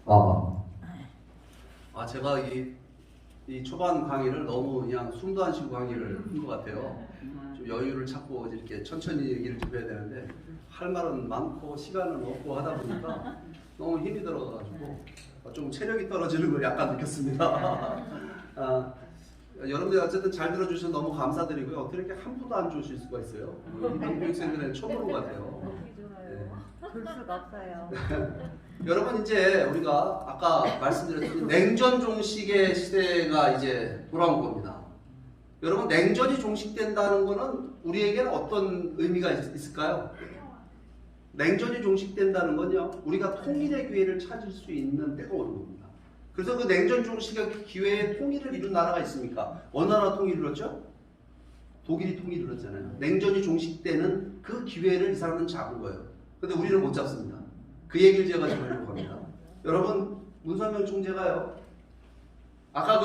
아, 제가 이 초반 강의를 너무 그냥 숨도 안 쉬고 강의를 한 것 같아요. 좀 여유를 찾고 이렇게 천천히 얘기를 좀 해야 되는데 할 말은 많고 시간은 없고 하다 보니까 너무 힘이 들어가지고 좀 체력이 떨어지는 걸 약간 느꼈습니다. 여러분들 어쨌든 잘 들어주셔서 너무 감사드리고요. 어떻게 이렇게 한 푼도 안 주실 수가 있어요? 교육생들은 처음 보는 것 같아요. 네. 볼 수가 없어요. 여러분 이제 우리가 아까 말씀드렸듯이 냉전 종식의 시대가 이제 돌아온 겁니다. 여러분 냉전이 종식된다는 것은 우리에게는 어떤 의미가 있을까요? 냉전이 종식된다는 건요, 우리가 통일의 기회를 찾을 수 있는 때가 오는 겁니다. 그래서 그 냉전 종식의 기회에 통일을 이룬 나라가 있습니까? 어느 나라 통일을 이뤘죠? 독일이 통일을 이뤘잖아요. 냉전이 종식되는 그 기회를 이 사람은 잡은 거예요. 근데 우리는 못 잡습니다. 그 얘기를 제가 지금 하려고 합니다. 여러분, 문선명 총재가요, 아까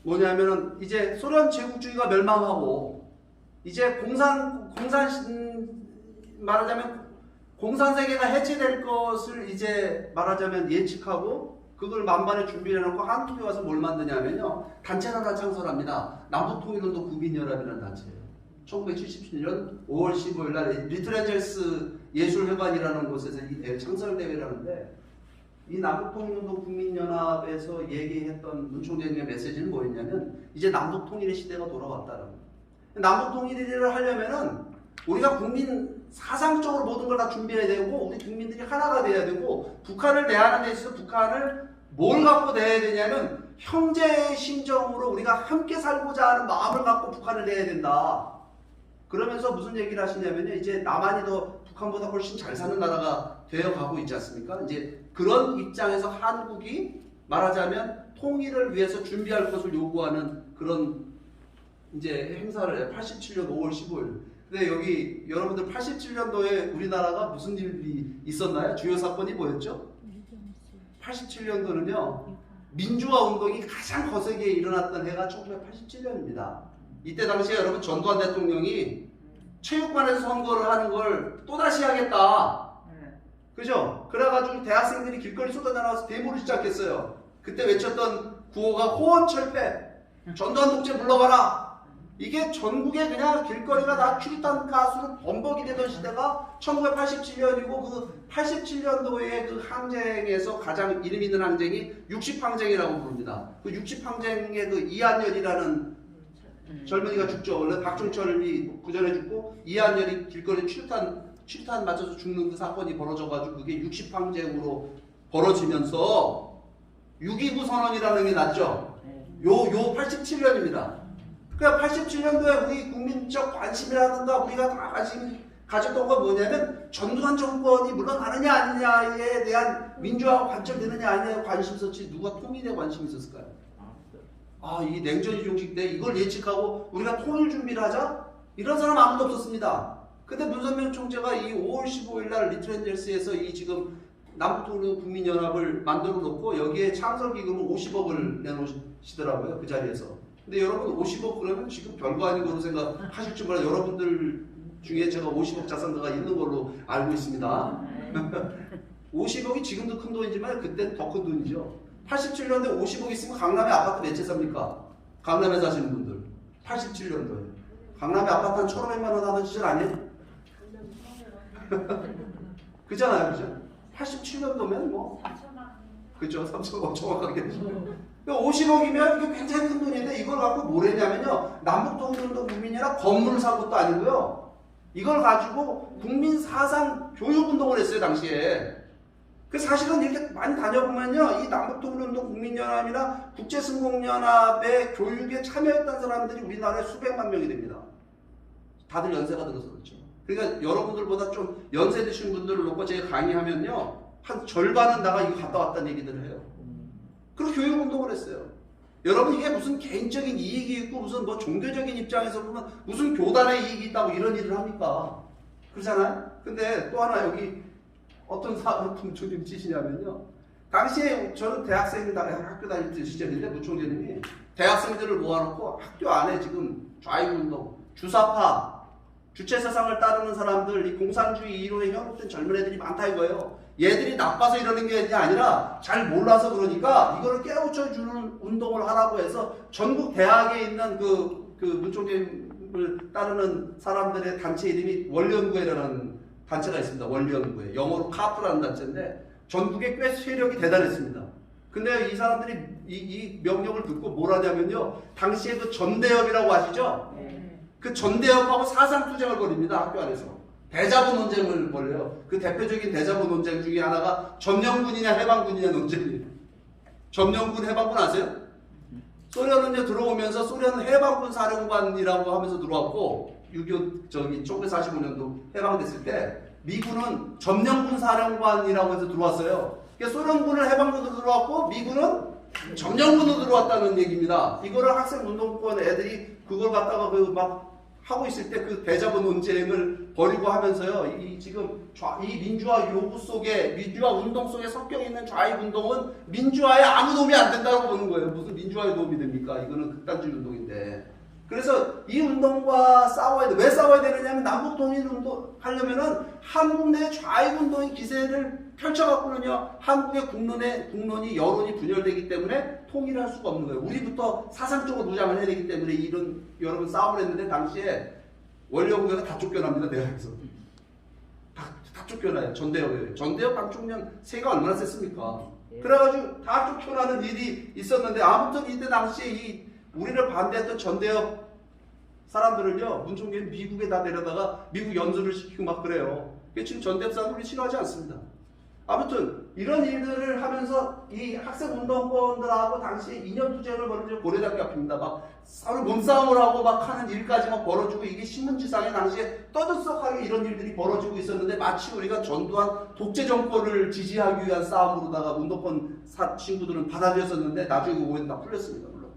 뭐냐면은 이제 소련 제국주의가 멸망하고 이제 말하자면 공산 세계가 해체될 것을 이제 말하자면 예측하고 그걸 만반의 준비를 해놓고 한국에 와서 뭘 만드냐면요, 단체를 하나 창설합니다. 남북통일운동 국민연합이라는 단체예요. 1977년 5월 15일 날 리트렌젤스 예술회관이라는 곳에서 이 창설대회를 하는데, 이 남북통일운동 국민연합에서 얘기했던 문 총재님의 메시지는 뭐였냐면, 이제 남북통일의 시대가 돌아왔다는 거예요. 남북통일을 하려면은 우리가 국민 사상적으로 모든 걸 다 준비해야 되고, 우리 국민들이 하나가 돼야 되고, 북한을 대하는 데 있어서 북한을 뭘 갖고 대해야 되냐면 형제의 심정으로 우리가 함께 살고자 하는 마음을 갖고 북한을 대해야 된다. 그러면서 무슨 얘기를 하시냐면요, 이제 남한이 더 북한보다 훨씬 잘 사는 나라가 되어가고 있지 않습니까? 이제 그런 입장에서 한국이 말하자면 통일을 위해서 준비할 것을 요구하는 그런 이제 행사를 해요. 87년 5월 15일. 근데 여기 여러분들 87년도에 우리나라가 무슨 일이 있었나요? 주요 사건이 뭐였죠? 87년도는요, 민주화 운동이 가장 거세게 일어났던 해가 1987년입니다. 이때 당시에 여러분 전두환 대통령이 체육관에서 선거를 하는 걸 또다시 하겠다. 그죠? 그래가지고 대학생들이 길거리 쏟아나와서 데모를 시작했어요. 그때 외쳤던 구호가 호언철폐, 전두환 독재 물러가라. 이게 전국에 그냥 길거리가 다 추리탄 가스로 범벅이 되던 시대가 1987년이고, 그 87년도에 그 항쟁에서 가장 이름 있는 항쟁이 60항쟁이라고 부릅니다. 그 60항쟁의 그 이한열이라는 젊은이가 죽죠. 원래 박종철이 그 전에 죽고 이한열이 길거리 출탄 맞아서 죽는 그 사건이 벌어져가지고 그게 60항쟁으로 벌어지면서 6.29 선언이라는 게 났죠. 요 87년입니다. 그러니까 87년도에 우리 국민적 관심이라든가 우리가 다 관심 가졌던 건 뭐냐면, 전두환 정권이 물러나느냐 아니냐에 대한 민주화가 관철되느냐 아니냐에 관심이 있었지, 누가 통일에 관심이 있었을까요? 이 냉전이 종식돼 이걸 예측하고 우리가 통일 준비를 하자? 이런 사람 아무도 없었습니다. 근데 문선명 총재가 이 5월 15일 날 리트렌젤스에서 이 지금 남북통일 국민연합을 만들어 놓고 여기에 창설 기금을 50억을 내놓으시더라고요, 그 자리에서. 근데 여러분 50억 그러면 지금 별거 아닌 걸로 생각하실지 몰라요. 여러분들 중에 제가 50억 자산가가 있는 걸로 알고 있습니다. 50억이 지금도 큰 돈이지만 그때는 더 큰 돈이죠. 87년도에 50억 있으면 강남에 아파트 몇 채 삽니까? 강남에 사시는 분들. 87년도에. 강남에 아파트 한 1,500만 원 하던 시절 아니에요? 그잖아요, 그죠? 87년도면 뭐. 그죠? 3천억 정확하게. 50억이면 이게 굉장히 큰 돈인데, 이걸 갖고 뭘 했냐면요, 남북통일운동 국민연합 건물을 산 것도 아니고요, 이걸 가지고 국민 사상 교육 운동을 했어요, 당시에. 그 사실은 이렇게 많이 다녀보면요, 이 남북통일운동 국민연합이나 국제승공연합의 교육에 참여했던 사람들이 우리나라에 수백만 명이 됩니다. 다들 연세가 들어서 그렇죠. 그러니까 여러분들보다 좀 연세 드신 분들을 놓고 제가 강의하면요, 한 절반은 나가 이거 갔다 왔다는 얘기들을 해요. 그리고 교육 운동을 했어요. 여러분, 이게 무슨 개인적인 이익이 있고 무슨 뭐 종교적인 입장에서 보면 무슨 교단의 이익이 있다고 이런 일을 합니까? 그렇잖아요? 근데 또 하나 여기 어떤 사업을 좀 치시냐면요, 당시에 저는 학교 다닐 때 시절인데 문 총재님이 대학생들을 모아놓고 학교 안에 지금 좌익운동, 주사파, 주체 사상을 따르는 사람들, 이 공산주의 이론에 현혹된 젊은 애들이 많다 이거예요. 얘들이 나빠서 이러는 게 아니라 잘 몰라서 그러니까 이거를 깨우쳐주는 운동을 하라고 해서 전국 대학에 있는 그 문총재님을 따르는 사람들의 단체 이름이 원리연구회라는 단체가 있습니다. 원리연구회. 영어로 카프라는 단체인데 전국에 꽤 세력이 대단했습니다. 근데 이 사람들이 이 명령을 듣고 뭘 하냐면요. 당시에 그 전대협이라고 아시죠? 그 전대협하고 사상투쟁을 벌입니다. 학교 안에서. 대자보 논쟁을 벌여요. 그 대표적인 대자보 논쟁 중에 하나가 점령군이냐 해방군이냐 논쟁이에요. 점령군 해방군 아세요? 소련은요 들어오면서 소련은 해방군 사령관이라고 하면서 들어왔고 6.25 1945년도 해방됐을 때 미군은 점령군 사령관이라고 해서 들어왔어요. 그러니까 소련군은 해방군으로 들어왔고 미군은 점령군으로 들어왔다는 얘기입니다. 이거를 학생운동권 애들이 그걸 갖다가 막 하고 있을 때 그 대자보 논쟁을 벌이고 하면서요. 지금 이 민주화 요구 속에 민주화 운동 속에 섞여 있는 좌익 운동은 민주화에 아무 도움이 안 된다고 보는 거예요. 무슨 민주화에 도움이 됩니까? 이거는 극단주의 운동인데. 그래서 이 운동과 싸워야 돼. 왜 싸워야 되느냐면 남북 통일 운동 하려면은 한국 내 좌익 운동의 기세를 펼쳐갖고는요 한국의 국론이 여론이 분열되기 때문에 통일을 할 수가 없는 거예요. 우리부터 사상적으로 무장을 해야 되기 때문에 이런 여러분 싸움을 했는데 당시에 원리연구회가 다 쫓겨납니다. 대학에서 다 쫓겨나요. 전대협 방총련 세가 얼마나 셌습니까? 그래가지고 다 쫓겨나는 일이 있었는데 아무튼 이때 당시에 우리를 반대했던 전대협 사람들을요 문총재는 미국에 다 데려다가 미국 연수를 시키고 막 그래요. 지금 전대협 사람들이 싫어하지 않습니다. 아무튼 이런 일들을 하면서 이 학생운동권들하고 당시에 이념투쟁을 벌이고 고려대학교 앞입니다. 막 서로 몸싸움을 하고 막 하는 일까지 막 벌어지고 이게 신문지상에 당시에 떠들썩하게 이런 일들이 벌어지고 있었는데 마치 우리가 전두환 독재정권을 지지하기 위한 싸움으로다가 운동권 친구들은 받아들였었는데 나중에 그 오해는 다 풀렸습니다. 물론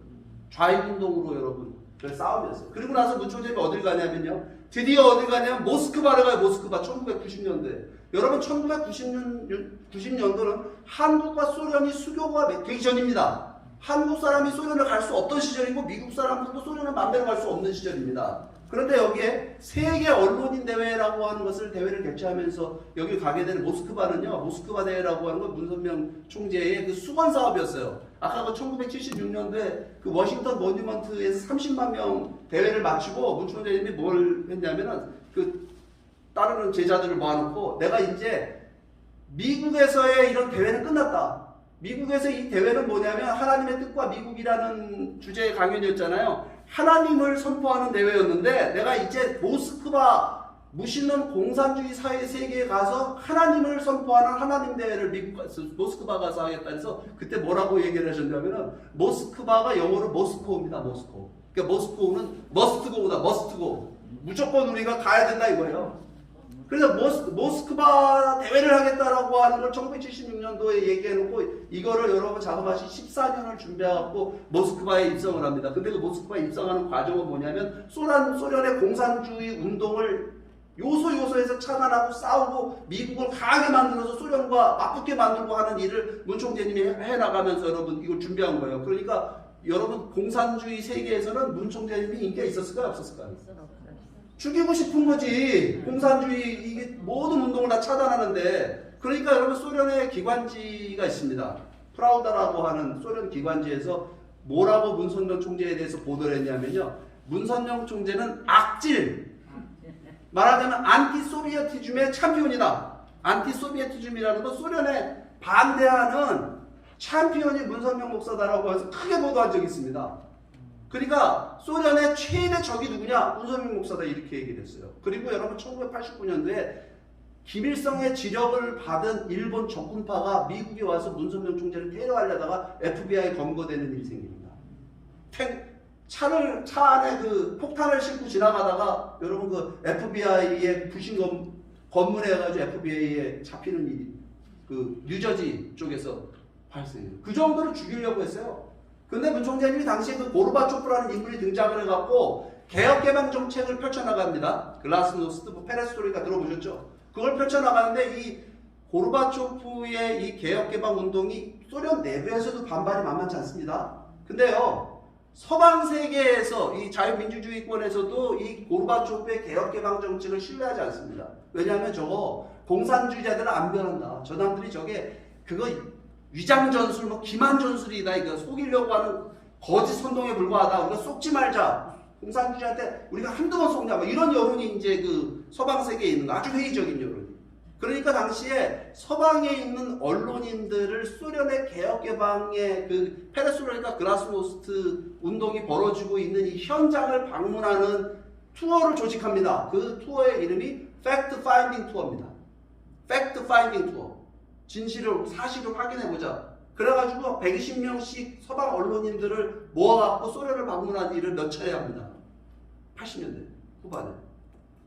좌익운동으로 여러분 싸움이었어요. 그리고 나서 문총재가 어딜 가냐면요 드디어 어딜 가냐면 모스크바를 가요. 모스크바 1990년대 여러분 1990년도는 한국과 소련이 수교가 되기 전입니다. 한국 사람이 소련을 갈 수 없던 시절이고 미국 사람들도 소련을 마음대로 갈 수 없는 시절입니다. 그런데 여기에 세계 언론인 대회라고 하는 것을 대회를 개최하면서 여기 가게 되는 모스크바는요. 모스크바 대회라고 하는 건 문선명 총재의 그 수건 사업이었어요. 아까 그 1976년도에 그 워싱턴 모뉴먼트에서 30만 명 대회를 마치고 문 총재님이 뭘 했냐면은 그 따르는 제자들을 모아놓고 내가 이제 미국에서의 이런 대회는 끝났다. 미국에서 이 대회는 뭐냐면 하나님의 뜻과 미국이라는 주제의 강연이었잖아요. 하나님을 선포하는 대회였는데 내가 이제 모스크바 무신론 공산주의 사회 세계에 가서 하나님을 선포하는 하나님 대회를 모스크바 가서 하겠다 해서 그때 뭐라고 얘기를 하셨냐면은 모스크바가 영어로 모스코입니다. 모스코. 그러니까 모스코는 머스트고다. 머스트고. 무조건 우리가 가야 된다 이거예요. 그래서 모스크바 대회를 하겠다라고 하는 걸 1976년도에 얘기해놓고 이거를 여러분 작업하시 14년을 준비해갖고 모스크바에 입성을 합니다. 근데 그 모스크바에 입성하는 과정은 뭐냐면 소련의 공산주의 운동을 요소에서 차단하고 싸우고 미국을 강하게 만들어서 소련과 맞붙게 만들고 하는 일을 문 총재님이 해나가면서 여러분 이걸 준비한 거예요. 그러니까 여러분 공산주의 세계에서는 문 총재님이 인기가 있었을까요? 없었을까요? 죽이고 싶은 거지. 공산주의 이게 모든 운동을 다 차단하는데 그러니까 여러분 소련의 기관지가 있습니다. 프라우다라고 하는 소련 기관지에서 뭐라고 문선명 총재에 대해서 보도를 했냐면요. 문선명 총재는 악질 말하자면 안티소비에티즘의 챔피언이다. 안티소비에티즘이라는 건 소련에 반대하는 챔피언이 문선명 목사다라고 해서 크게 보도한 적이 있습니다. 그러니까 소련의 최대 적이 누구냐? 문선명 목사다 이렇게 얘기했어요. 그리고 여러분 1989년도에 김일성의 지령을 받은 일본 적군파가 미국에 와서 문선명 총재를 테러하려다가 FBI 검거되는 일이 생깁니다. 차 안에 그 폭탄을 싣고 지나가다가 여러분 그 FBI의 부신 검문해 가지고 FBI에 잡히는 일이 그 뉴저지 쪽에서 발생해요. 그 정도로 죽이려고 했어요. 근데 문 총재님이 당시에 그 고르바초프라는 인물이 등장을 해갖고 개혁개방 정책을 펼쳐나갑니다. 글라스노스트, 페레스트로이카 들어보셨죠? 그걸 펼쳐나가는데 이 고르바초프의 이 개혁개방 운동이 소련 내부에서도 반발이 만만치 않습니다. 근데요, 서방 세계에서 이 자유민주주의권에서도 이 고르바초프의 개혁개방 정책을 신뢰하지 않습니다. 왜냐하면 저거 공산주의자들은 안 변한다. 저 남들이 저게 그거 위장전술, 뭐 기만전술이다. 이거 속이려고 하는 거짓 선동에 불과하다. 우리가 속지 말자. 공산주의한테 우리가 한두 번 속냐. 뭐 이런 여론이 이제 그 서방 세계에 있는 거. 아주 회의적인 여론이. 그러니까 당시에 서방에 있는 언론인들을 소련의 개혁개방의 그 페레스트로이카 글라스노스트 운동이 벌어지고 있는 이 현장을 방문하는 투어를 조직합니다. 그 투어의 이름이 팩트 파인딩 투어입니다. 팩트 파인딩 투어. 진실을, 사실을 확인해보자. 그래가지고 120명씩 서방 언론인들을 모아갖고 소련을 방문한 일을 몇 차례 합니다. 80년대 후반에.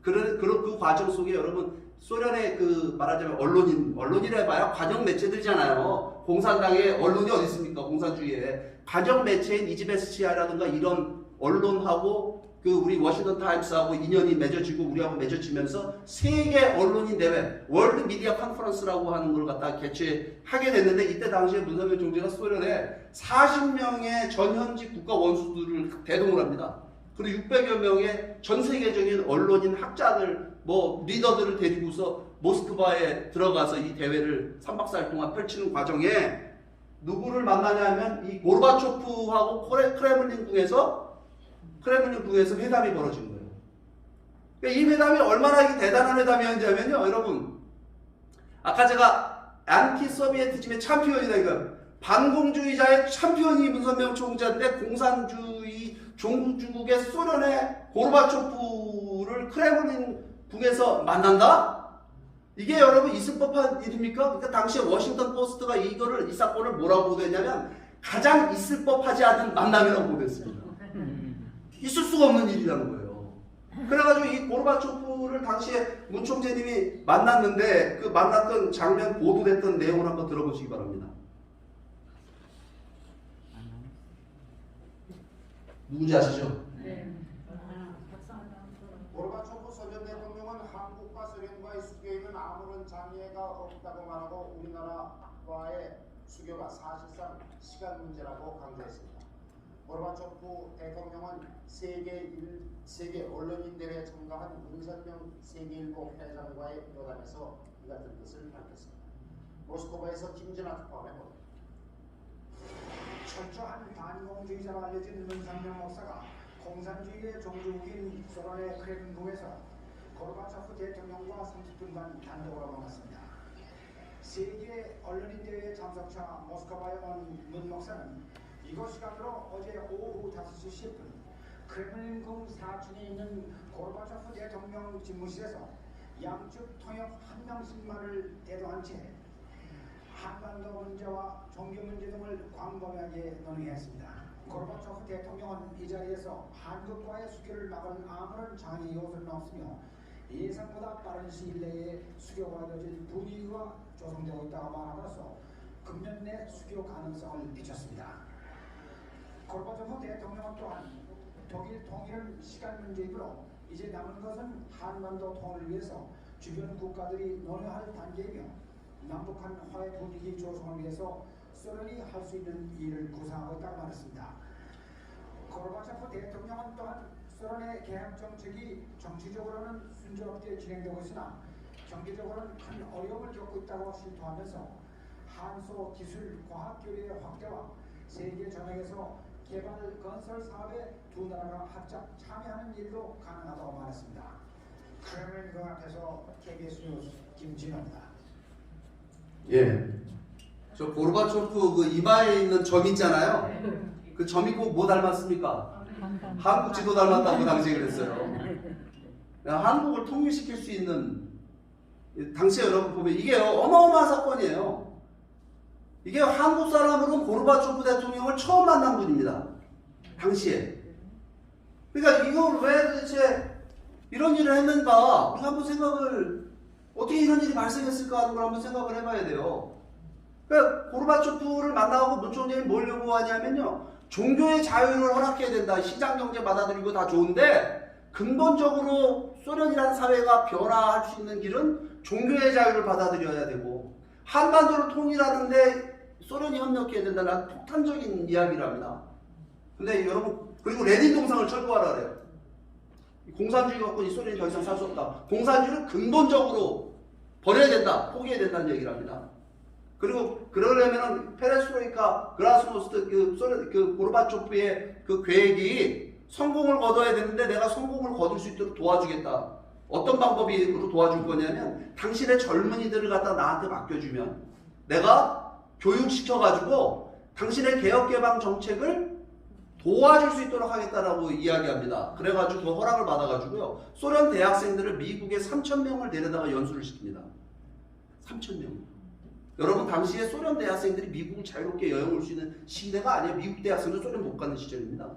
그 과정 속에 여러분 소련의 그 말하자면 언론이라 해봐야 관영 매체들이잖아요. 공산당의 언론이 어디 있습니까? 공산주의에. 관영 매체인 이즈베스치아라든가 이런 언론하고 그 우리 워싱턴 타임스하고 인연이 맺어지고 우리하고 맺어지면서 세계 언론인 대회 월드 미디어 컨퍼런스라고 하는 걸 갖다 개최하게 됐는데 이때 당시에 문선명 총재가 소련에 40명의 전현직 국가 원수들을 대동을 합니다. 그리고 600여 명의 전 세계적인 언론인 학자들 뭐 리더들을 데리고서 모스크바에 들어가서 이 대회를 3박 4일 동안 펼치는 과정에 누구를 만나냐면 이 고르바초프하고 크레물린궁에서 회담이 벌어진 거예요. 그러니까 이 회담이 얼마나 대단한 회담이었냐면요, 여러분. 아까 제가 안티 소비에트즘의 챔피언이다 이거 반공주의자의 챔피언이 문선명 총재인데 공산주의 종주국의 소련의 고르바초프를 크레물린궁에서 만난다? 이게 여러분 있을 법한 일입니까? 그러니까 당시에 워싱턴 포스트가 이 사건을 뭐라고 보도했냐면 가장 있을 법하지 않은 만남이라고 보도했습니다. 있을 수가 없는 일이라는 거예요. 그래가지고 이 고르바초프를 당시에 문 총재님이 만났는데 그 만났던 장면 보도됐던 내용을 한번 들어보시기 바랍니다. 누군지 아시죠? 네. 고르바초프 소련 대통령은 한국과 소련과의 수교에는 아무런 장애가 없다고 말하고 우리나라와의 수교가 사실상 시간 문제라고 강조했습니다. 고르바초프 대통령은 세계 언론인 대회에 참가한 문선명 세계일보 회장과의 회담에서 이 같은 뜻을 밝혔습니다. 모스크바에서 김진아 특파원의 보도. 철저한 반공주의자로 알려진 문선명 목사가 공산주의의 종주국인 소련의 크렘린궁에서 고르바초프 대통령과 30분간 단독으로 만났습니다. 세계 언론인 대회 참석차 모스크바에 온 문 목사는 이곳 시간으로 어제 오후 5시 10분 크렘린궁 4층에 있는 고르바초프 대통령 집무실에서 양측 통역 한 명씩만을 대동한 채 한반도 문제와 종교 문제 등을 광범위하게 논의했습니다. 고르바초프 대통령은 이 자리에서 한국과의 수교를 막을 아무런 장애 요소는 없으며 예상보다 빠른 시일 내에 수교가 이뤄질 분위기가 조성되고 있다고 말함으로써 금년 내 수교 가능성을 비췄습니다. 고르바초프 대통령은 또한 독일 통일은 시간 문제이므로 이제 남은 것은 한반도 통일을 위해서 주변 국가들이 논의할 단계이며 남북한 화해 분위기 조성을 위해서 소련이 할 수 있는 일을 구상하고 있다고 말했습니다. 고르바초프 대통령은 또한 소련의 개혁 정책이 정치적으로는 순조롭게 진행되고 있으나 경제적으로는 큰 어려움을 겪고 있다고 실토하면서 한소 기술 과학 교류의 확대와 세계 전역에서 개발 건설 사업에 두 나라가 합작 참여하는 일도 가능하다고 말했습니다. 크렘린궁 앞에서 KBS 뉴스 김진호입니다. 예. 저 고르바초프 그 이마에 있는 점 있잖아요. 그 점이 꼭 뭐 닮았습니까? 한국 지도 닮았다고 당시에 그랬어요. 한국을 통일시킬 수 있는 당시에 여러분 보면 이게 어마어마한 사건이에요. 이게 한국 사람으로는 고르바초프 대통령을 처음 만난 분입니다. 당시에. 그러니까 이걸 왜 도대체 이런 일을 했는가? 우리가 한번 생각을 어떻게 이런 일이 발생했을까 하는 걸 한번 생각을 해봐야 돼요. 그러니까 고르바초프를 만나고 문 총장이 뭘 요구하냐면요. 종교의 자유를 허락해야 된다. 시장 경제 받아들이고 다 좋은데 근본적으로 소련이라는 사회가 변화할 수 있는 길은 종교의 자유를 받아들여야 되고 한반도를 통일하는데 소련이 협력해야 된다는 폭탄적인 이야기를 합니다. 근데 여러분, 그리고 레닌 동상을 철거하라 그래요. 공산주의 갖고 이 소련이 더 이상 살 수 없다. 공산주의를 근본적으로 버려야 된다. 포기해야 된다는 얘기를 합니다. 그리고 그러려면은 페레스트로이카, 그라스노스트, 그 소련, 그 고르바초프의 그 계획이 성공을 거둬야 되는데 내가 성공을 거둘 수 있도록 도와주겠다. 어떤 방법으로 도와줄 거냐면 당신의 젊은이들을 갖다 나한테 맡겨주면 내가 교육시켜가지고 당신의 개혁개방 정책을 도와줄 수 있도록 하겠다라고 이야기합니다. 그래가지고 그 허락을 받아가지고요. 소련 대학생들을 미국에 3,000명을 데려다가 연수를 시킵니다. 3,000명. 여러분 당시에 소련 대학생들이 미국을 자유롭게 여행 올 수 있는 시대가 아니에요. 미국 대학생도 소련 못 가는 시절입니다.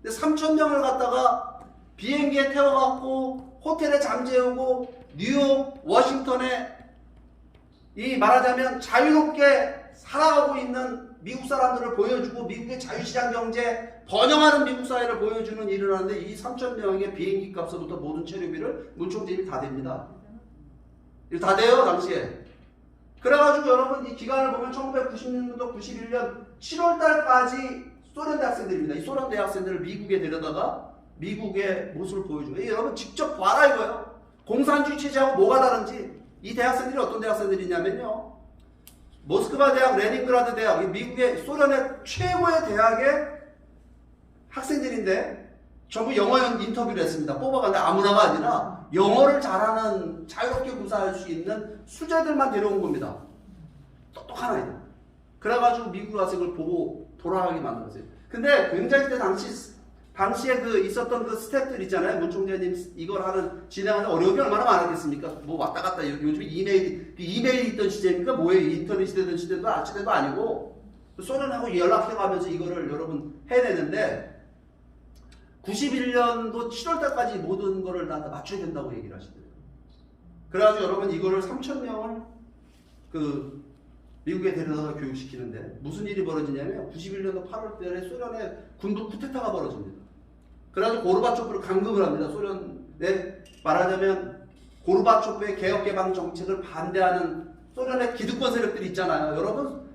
근데 3,000명을 갖다가 비행기에 태워갖고 호텔에 잠재우고 뉴욕, 워싱턴에 이 말하자면 자유롭게 살아가고 있는 미국 사람들을 보여주고 미국의 자유시장 경제 번영하는 미국 사회를 보여주는 일을 하는데 이 3,000명의 비행기 값서부터 모든 체류비를 문총재님이 다 됩니다. 이거 다 돼요 당시에. 그래가지고 여러분 이 기간을 보면 1990년부터 91년 7월달까지 소련 대학생들입니다. 이 소련 대학생들을 미국에 데려다가 미국의 모습을 보여주고 여러분 직접 봐라 이거예요. 공산주의 체제하고 뭐가 다른지. 이 대학생들이 어떤 대학생들이냐면요. 모스크바 대학, 레닌그라드 대학, 미국의 소련의 최고의 대학의 학생들인데 전부 영어 인터뷰를 했습니다. 뽑아갔는데 아무나가 아니라 영어를 잘하는 자유롭게 구사할 수 있는 수재들만 데려온 겁니다. 똑똑한 아이들. 그래가지고 미국 와서 이걸 보고 돌아가게 만들었어요. 근데 굉장히 그때 당시에 그 있었던 그 스태프들 있잖아요. 문 총재님 이걸 진행하는 어려움이 얼마나 많았겠습니까? 뭐 왔다 갔다 요즘에 이메일이 있던 시대입니까? 뭐예요? 인터넷이 되던 시대도 아니고 소련하고 연락해가면서 이거를 여러분 해내는데 91년도 7월달까지 모든 거를 다 맞춰야 된다고 얘기를 하시더라고요. 그래가지고 여러분 이거를 3,000명을 그 미국에 데려다가 교육시키는데 무슨 일이 벌어지냐면 91년도 8월달에 소련의 군부 쿠데타가 벌어집니다. 그래가지고 고르바초프를 감금을 합니다. 소련에 말하자면 고르바초프의 개혁개방 정책을 반대하는 소련의 기득권 세력들이 있잖아요. 여러분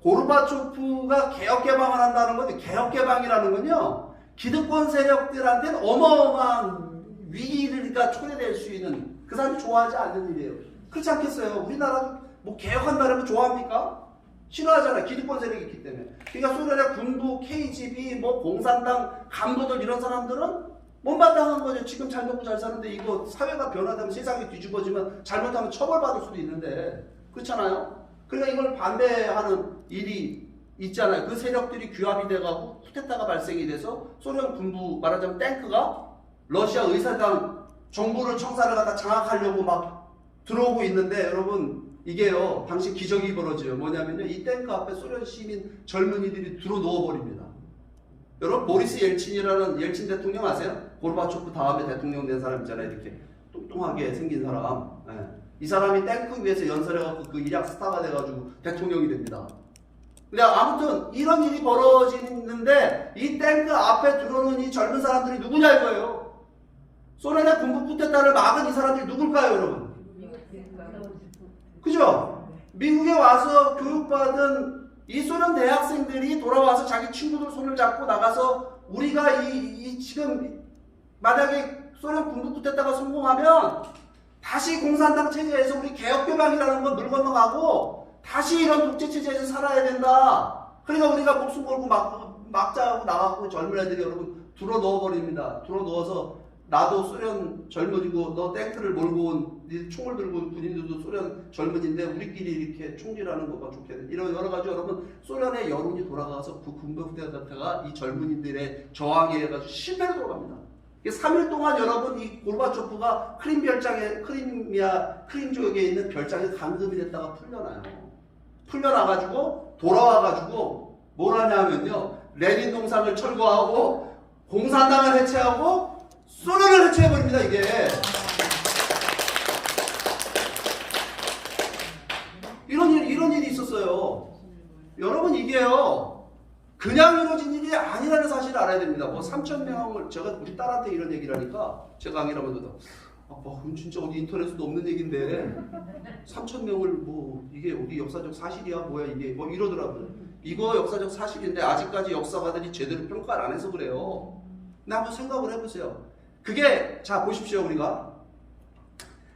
고르바초프가 개혁개방을 한다는 건 개혁개방이라는 건요. 기득권 세력들한테는 어마어마한 위기가 초래될 수 있는 그 사람이 좋아하지 않는 일이에요. 그렇지 않겠어요? 우리나라도 뭐 개혁한다는 거 좋아합니까? 싫어하잖아요. 기득권 세력이 있기 때문에. 그러니까 소련의 군부, KGB, 뭐 공산당 간부들 이런 사람들은 못마땅한 거죠. 지금 잘 먹고 잘 사는데 이거 사회가 변화되면 세상이 뒤집어지면 잘못하면 처벌받을 수도 있는데 그렇잖아요. 그러니까 이걸 반대하는 일이 있잖아요. 그 세력들이 규합이 돼가고 쿠데타가 발생이 돼서 소련 군부 말하자면 탱크가 러시아 의사당 정부를 청사를 갖다 장악하려고 막 들어오고 있는데 여러분 이게요 당시 기적이 벌어져요. 뭐냐면요 이 탱크 앞에 소련 시민 젊은이들이 들어 누워버립니다. 여러분 보리스 옐친이라는 옐친 대통령 아세요? 고르바초프 다음에 대통령 된 사람 있잖아요. 이렇게 뚱뚱하게 생긴 사람. 네. 이 사람이 탱크 위에서 연설해갖고 그 이락 스타가 돼가지고 대통령이 됩니다. 근데 아무튼 이런 일이 벌어지는데 이 탱크 앞에 들어오는 이 젊은 사람들이 누구냐 이거예요. 소련의 군부 쿠데타를 막은 이 사람들이 누굴까요 여러분? 그죠? 미국에 와서 교육받은 이 소련 대학생들이 돌아와서 자기 친구들 손을 잡고 나가서 우리가 지금 만약에 소련 군부 쿠데타가 성공하면 다시 공산당 체제에서 우리 개혁개방이라는 건 물 건너가고 다시 이런 독재체제에서 살아야 된다. 그러니까 우리가 목숨 걸고 막자고 나가고 젊은 애들이 여러분 들어 넣어버립니다. 들어 넣어서 나도 소련 젊은이고 너 탱크를 몰고 온 네 총을 들고 온 군인들도 소련 젊은인데 우리끼리 이렇게 총질하는 것과 좋겠네. 이런 여러 가지 여러분 소련의 여론이 돌아가서 그 군부 쿠데타가 이 젊은이들의 저항에 해가지고 실패로 돌아갑니다. 3일 동안 여러분 이 고르바초프가 크림 지역에 있는 별장에 감금이 됐다가 풀려나가지고 돌아와가지고 뭘 하냐면요 레닌 동상을 철거하고 공산당을 해체하고 소련을 해체해버립니다. 이게 이런 일이 있었어요. 여러분 이게요 그냥 이루어진 일이 아니라는 사실을 알아야 됩니다. 뭐 3,000명을 제가 우리 딸한테 이런 얘기를 하니까 제가 강의를 하면서 그럼 진짜 어디 인터넷에도 없는 얘긴데 3,000명을 뭐 이게 우리 역사적 사실이야 뭐야 이게 뭐 이러더라고요. 이거 역사적 사실인데 아직까지 역사가들이 제대로 평가를 안 해서 그래요. 근데 한번 생각을 해보세요. 그게 자 보십시오. 우리가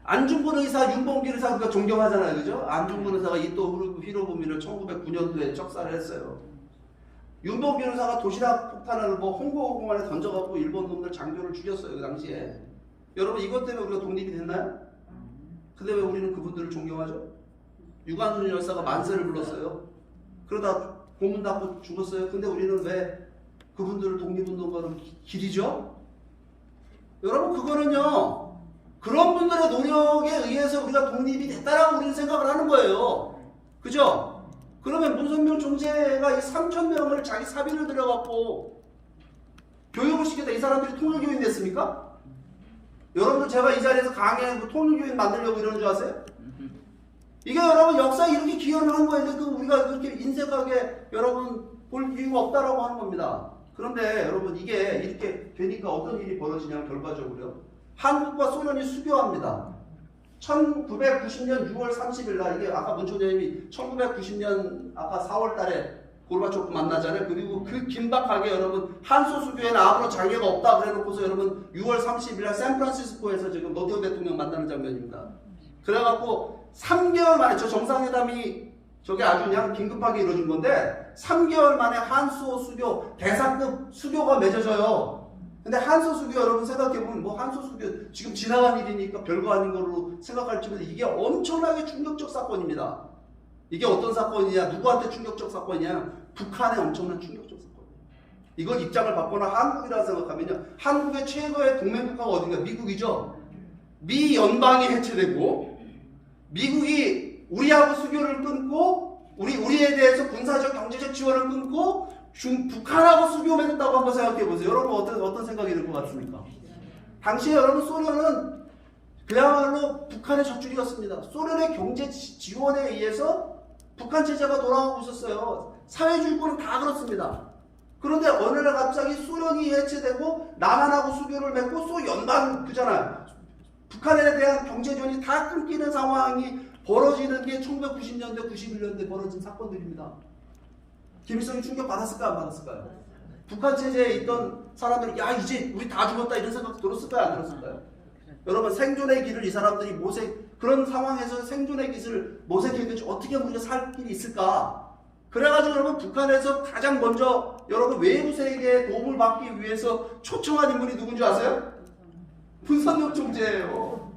안중근 의사, 윤봉길 의사 우리가 존경하잖아요. 그죠? 안중근 의사가 이토 히로부미를 1909년도에 척사를 했어요. 윤봉길 의사가 도시락 폭탄을 뭐 홍보공원에 던져갖고 일본 놈들 장교를 죽였어요. 그 당시에. 여러분 이것 때문에 우리가 독립이 됐나요? 근데 왜 우리는 그분들을 존경하죠? 유관순 열사가 만세를 불렀어요. 그러다 고문 닫고 죽었어요. 근데 우리는 왜 그분들을 독립운동가로 기리죠? 여러분 그거는요. 그런 분들의 노력에 의해서 우리가 독립이 됐다라고 우리는 생각을 하는 거예요. 그죠? 그러면 문선명 총재가 이 3,000명을 자기 사비를 들여갖고 교육을 시켰다. 이 사람들이 통일교인 됐습니까? 여러분들 제가 이 자리에서 강의하고 통일교인 만들려고 이러는 줄 아세요? 이게 여러분 역사에 이렇게 기여를 한 거예요. 그 우리가 그렇게 인색하게 여러분 볼 이유가 없다라고 하는 겁니다. 그런데 여러분 이게 이렇게 되니까 어떤 일이 벌어지냐면 결과적으로요. 한국과 소련이 수교합니다. 1990년 6월 30일 날 이게 아까 문 총장님이 1990년 아까 4월 달에 고르바초프 만나잖아요. 그리고 그 긴박하게 여러분 한소 수교에는 아무런 장애가 없다 그래놓고서 여러분 6월 30일 날 샌프란시스코에서 지금 노태우 대통령 만나는 장면입니다. 그래갖고 3개월 만에 저 정상회담이 저게 아주 그냥 긴급하게 이루어진 건데 3개월 만에 한소 수교 대상급 수교가 맺어져요. 근데 한소 수교 여러분 생각해보면 뭐 한소 수교 지금 지나간 일이니까 별거 아닌 걸로 생각할지만 이게 엄청나게 충격적 사건입니다. 이게 어떤 사건이냐, 누구한테 충격적 사건이냐, 북한의 엄청난 충격적 사건이에요. 이걸 입장을 바꿔나 한국이라 생각하면요, 한국의 최고의 동맹국가가 어딘가? 미국이죠. 미 연방이 해체되고 미국이 우리하고 수교를 끊고 우리에 대해서 군사적 경제적 지원을 끊고 북한하고 수교 맺었다고 한번 생각해 보세요. 여러분 어떤 생각이 들 것 같습니까? 당시에 여러분 소련은 그야말로 북한의 젖줄이었습니다. 소련의 경제 지원에 의해서 북한 체제가 돌아가고 있었어요. 사회주의권은 다 그렇습니다. 그런데 어느 날 갑자기 소련이 해체되고 남한하고 수교를 맺고 소연방 그잖아요. 북한에 대한 경제 지원이 다 끊기는 상황이 벌어지는 게 1990년대, 91년대 벌어진 사건들입니다. 김일성이 충격 받았을까 안 받았을까요? 북한 체제에 있던 사람들이 야 이제 우리 다 죽었다 이런 생각 들었을까요 안 들었을까요? 여러분 생존의 길을 이 사람들이 모색 그런 상황에서 생존의 길을 모색해야지 어떻게 우리가 살 길이 있을까? 그래가지고 여러분 북한에서 가장 먼저 여러분 외부 세계의 도움을 받기 위해서 초청한 인물이 누군지 아세요? 문선명 총재예요.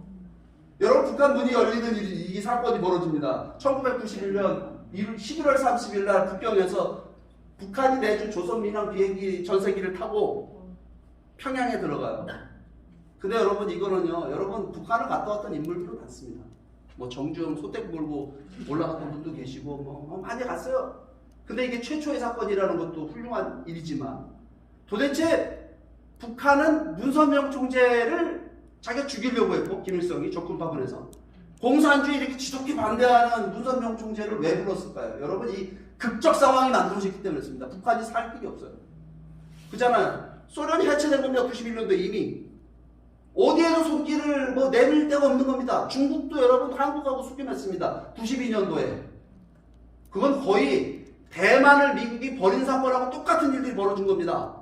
여러분 북한 문이 열리는 이 사건이 벌어집니다. 1991년 11월 30일 날 북경에서 북한이 내준 조선민항 비행기 전세기를 타고 평양에 들어가요. 근데 여러분 이거는요, 여러분 북한을 갔다 왔던 인물들은 많습니다. 뭐 정주영 소떼 몰고 올라갔던 분도 계시고 뭐 많이 갔어요. 근데 이게 최초의 사건이라는 것도 훌륭한 일이지만 도대체 북한은 문선명 총재를 자기가 죽이려고 했고 김일성이 적군파군에서 공산주의 이렇게 지독히 반대하는 문선명 총재를 왜 불렀을까요? 여러분 이 극적 상황이 만들어졌기 때문에 그렇습니다. 북한이 살 길이 없어요. 그잖아요. 소련이 해체된 겁니다. 91년도에 이미. 어디에도 손길을 뭐 내밀 데가 없는 겁니다. 중국도 여러분 한국하고 수교했습니다. 92년도에. 그건 거의 대만을 미국이 버린 사건하고 똑같은 일들이 벌어진 겁니다.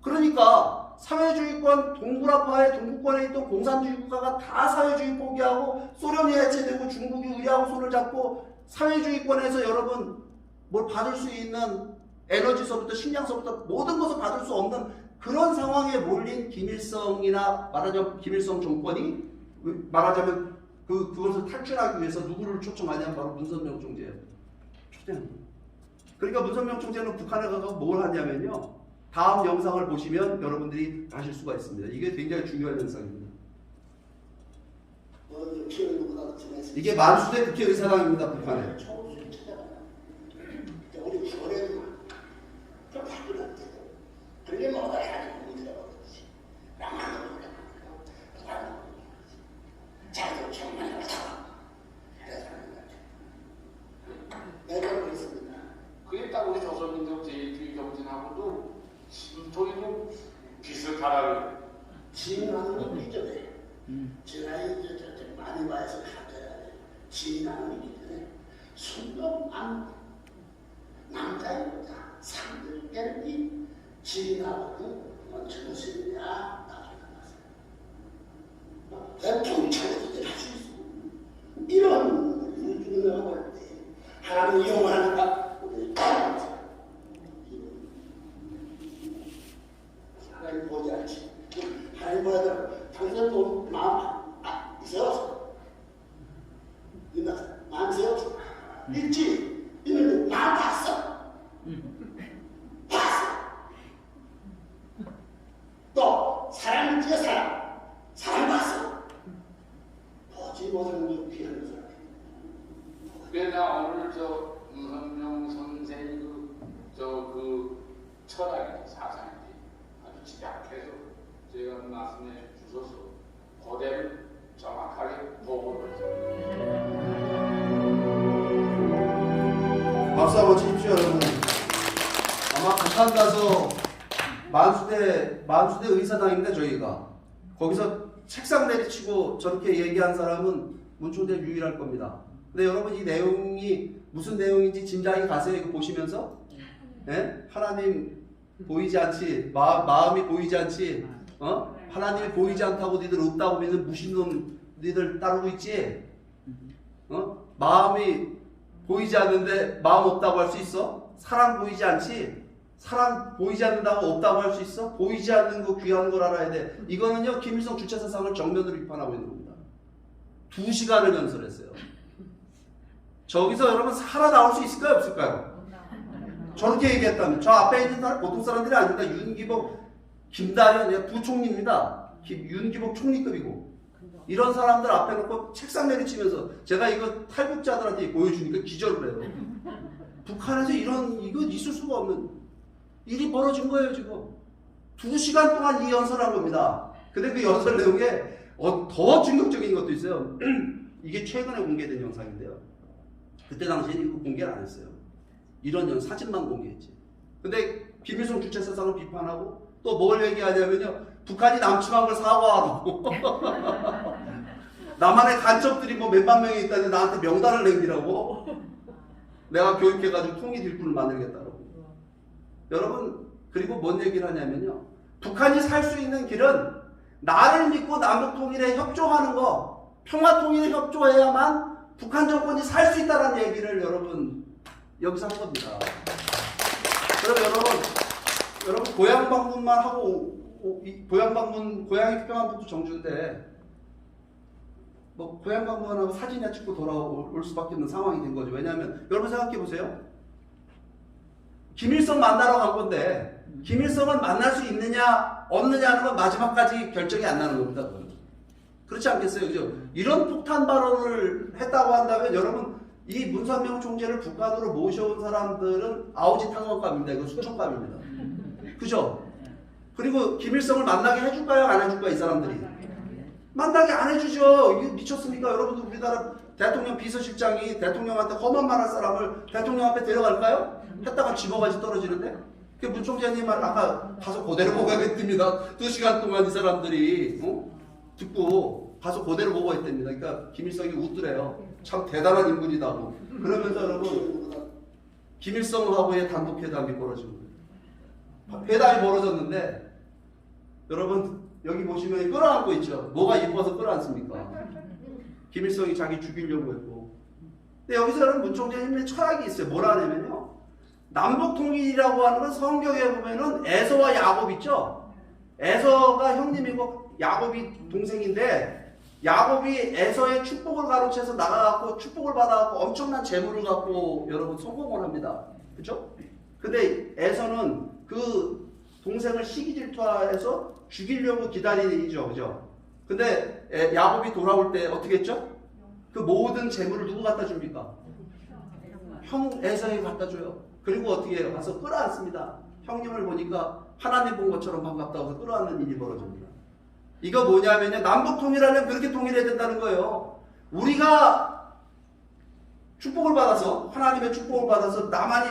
그러니까 사회주의권 동굴화파의 동구권에 있던 공산주의 국가가 다 사회주의 포기하고 소련이 해체되고 중국이 우리하고 손을 잡고 사회주의권에서 여러분 뭘 받을 수 있는 에너지서부터 식량서부터 모든 것을 받을 수 없는 그런 상황에 몰린 김일성이나 말하자면 김일성 정권이 말하자면 그것을 탈출하기 위해서 누구를 초청하냐면 바로 문선명 총재예요. 초대하는 거예요. 그러니까 문선명 총재는 북한에 가서 뭘 하냐면요. 다음 영상을 보시면 여러분들이 아실 수가 있습니다. 이게 굉장히 중요한 영상입니다. 이게 만수대 국회의사당입니다. 북한에. 우리 소련은 좀 바꾸는데 그게 뭐가 하는 문제라고 그러지. 나만 그런다. 자기도 정말 어려워. 그래서 하는 거죠. 내가 그랬습니다. 그게 딱 우리 조선민족 제1주의 정신하고도 심통이 좀 비슷하다고. 진화하는 건 믿어요. 진화 그 마음 있어요? 있나? 마음 있어요? 있지. 있는데 나 봤어. 봤어. 또 사람이지 사람 봤어. 보지 못하는 게 귀한 것을. 그래 나 오늘 저 문선명 선생 그 철학이 사상이 아주 집약해서 제가 말씀해 주셔서 그대를 정확하게 보고를 박수 한번 치십시오, 여러분. 아마 북한 가서 만수대 의사당입니다, 저희가. 거기서 책상 내리치고 저렇게 얘기한 사람은 문총재 유일할 겁니다. 근데 여러분 이 내용이 무슨 내용인지 짐작이 가세요? 이거 보시면서? 예? 하나님 보이지 않지? 마음이 보이지 않지? 하나님이 보이지 않다고 니들 없다고 믿는 무신놈 니들 따르고 있지? 마음이 보이지 않는데 마음 없다고 할 수 있어? 사랑 보이지 않지? 사랑 보이지 않는다고 없다고 할 수 있어? 보이지 않는 거 귀한 걸 알아야 돼. 이거는요 김일성 주체사상을 정면으로 비판하고 있는 겁니다. 2시간을 연설했어요. 저기서 여러분 살아나올 수 있을까요 없을까요? 저렇게 얘기했다면 저 앞에 있는 사람 보통 사람들이 아닙니다. 윤기복, 김다현 부총리입니다. 윤기복 총리급이고 이런 사람들 앞에 놓고 책상 내리치면서 제가 이거 탈북자들한테 보여주니까 기절을 해요. 북한에서 이거 있을 수가 없는 일이 벌어진 거예요 지금. 2시간 동안 이 연설을 한 겁니다. 근데 그 연설 내용에 더 충격적인 것도 있어요. 이게 최근에 공개된 영상인데요. 그때 당시에는 이거 공개를 안 했어요. 이런 사진만 공개했지. 근데 김일성 주체사상을 비판하고 또 뭘 얘기하냐면요. 북한이 남침한 걸 사과하라고. 남한의 간첩들이 뭐 몇만 명이 있다는데 나한테 명단을 남기라고. 내가 교육해가지고 통일 일꾼을 만들겠다고. 여러분 그리고 뭔 얘기를 하냐면요. 북한이 살 수 있는 길은 나를 믿고 남북 통일에 협조하는 거, 평화 통일에 협조해야만 북한 정권이 살 수 있다는 얘기를 여러분 여기서 한 겁니다. 그럼 여러분 고향 방문만 하고 고향이 필요한 분도 정주인데 뭐 고향 방문하고 사진이나 찍고 돌아올 수밖에 없는 상황이 된 거죠. 왜냐하면 여러분 생각해 보세요. 김일성 만나러 간 건데 김일성을 만날 수 있느냐 없느냐는 건 마지막까지 결정이 안 나는 겁니다. 그건. 그렇지 않겠어요? 그죠? 이런 폭탄 발언을 했다고 한다면 여러분 이 문선명 총재를 북한으로 모셔온 사람들은 아우지 탕원감입니다. 이거 수총감입니다. 그죠? 그리고 김일성을 만나게 해줄까요? 안 해줄까요? 이 사람들이? 만나게 안 해주죠. 이게 미쳤습니까? 여러분들 우리나라 대통령 비서실장이 대통령한테 험한 말 할 사람을 대통령 앞에 데려갈까요? 했다가 집어가지 떨어지는데? 그 문 총재님 말 아까 가서 그대로 보고 했답니다. 2시간 동안 이 사람들이 듣고 가서 그대로 보고 했답니다. 그러니까 김일성이 웃더래요. 참 대단한 인물이다고. 그러면서 여러분 김일성하고의 단독회담이 벌어진 거예요. 회담이 벌어졌는데 여러분 여기 보시면 끌어안고 있죠. 뭐가 이뻐서 끌어안습니까? 김일성이 자기 죽이려고 했고. 근데 여기서 여러분 문 총재님의 철학이 있어요. 뭐라 하냐면요. 남북 통일이라고 하는 건 성경에 보면은 에서와 야곱 있죠. 에서가 형님이고 야곱이 동생인데 야곱이 에서의 축복을 가로채서 나가갖고 축복을 받아갖고 엄청난 재물을 갖고 여러분 성공을 합니다. 그죠? 근데 에서는 그 동생을 시기 질투해서 죽이려고 기다리죠. 그죠? 근데 야곱이 돌아올 때 어떻게 했죠? 그 모든 재물을 누구 갖다 줍니까? 형 에서에게 갖다 줘요. 그리고 어떻게 해요? 가서 끌어안습니다. 형님을 보니까 하나님 본 것처럼 반갑다고 해서 끌어안는 일이 벌어집니다. 이거 뭐냐면요. 남북 통일하려면 그렇게 통일해야 된다는 거예요. 우리가 축복을 받아서 하나님의 축복을 받아서 남한이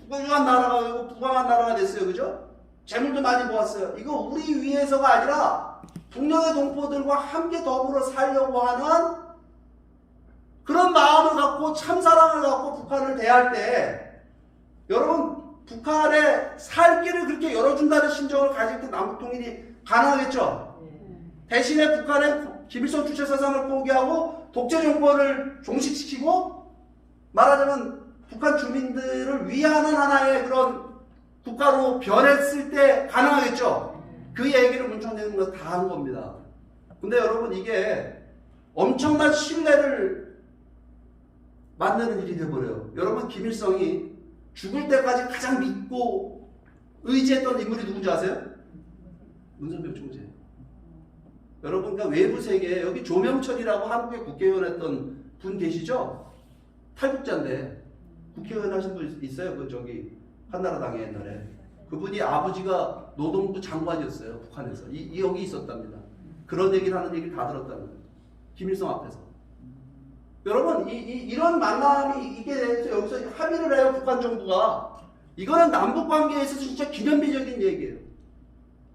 부유한 나라가 되고 부강한 나라가 됐어요. 그죠? 재물도 많이 모았어요. 이거 우리 위해서가 아니라 동료의 동포들과 함께 더불어 살려고 하는 그런 마음을 갖고 참사랑을 갖고 북한을 대할 때 여러분 북한의 살 길을 그렇게 열어준다는 심정을 가질 때 남북통일이 가능하겠죠. 대신에 북한의 김일성 주체사상을 포기하고 독재정권을 종식시키고 말하자면 북한 주민들을 위하는 하나의 그런 국가로 변했을 때 가능하겠죠. 그 얘기를 문 총재님은 다 한 겁니다. 근데 여러분 이게 엄청난 신뢰를 만드는 일이 돼버려요. 여러분 김일성이 죽을 때까지 가장 믿고 의지했던 인물이 누군지 아세요? 문선명 총재. 여러분 그러니까 외부 세계에 여기 조명철이라고 한국의 국회의원 했던 분 계시죠? 탈북자인데 국회의원 하신 분 있어요? 그 저기 한나라당에 옛날에. 그분이 아버지가 노동부 장관이었어요. 북한에서. 여기 있었답니다. 그런 얘기를 하는 얘기를 다 들었다는 거예요. 김일성 앞에서. 여러분 이런 만남이 이게 대해서 여기서 합의를 해요. 북한 정부가. 이거는 남북 관계에 있어서 진짜 기념비적인 얘기예요.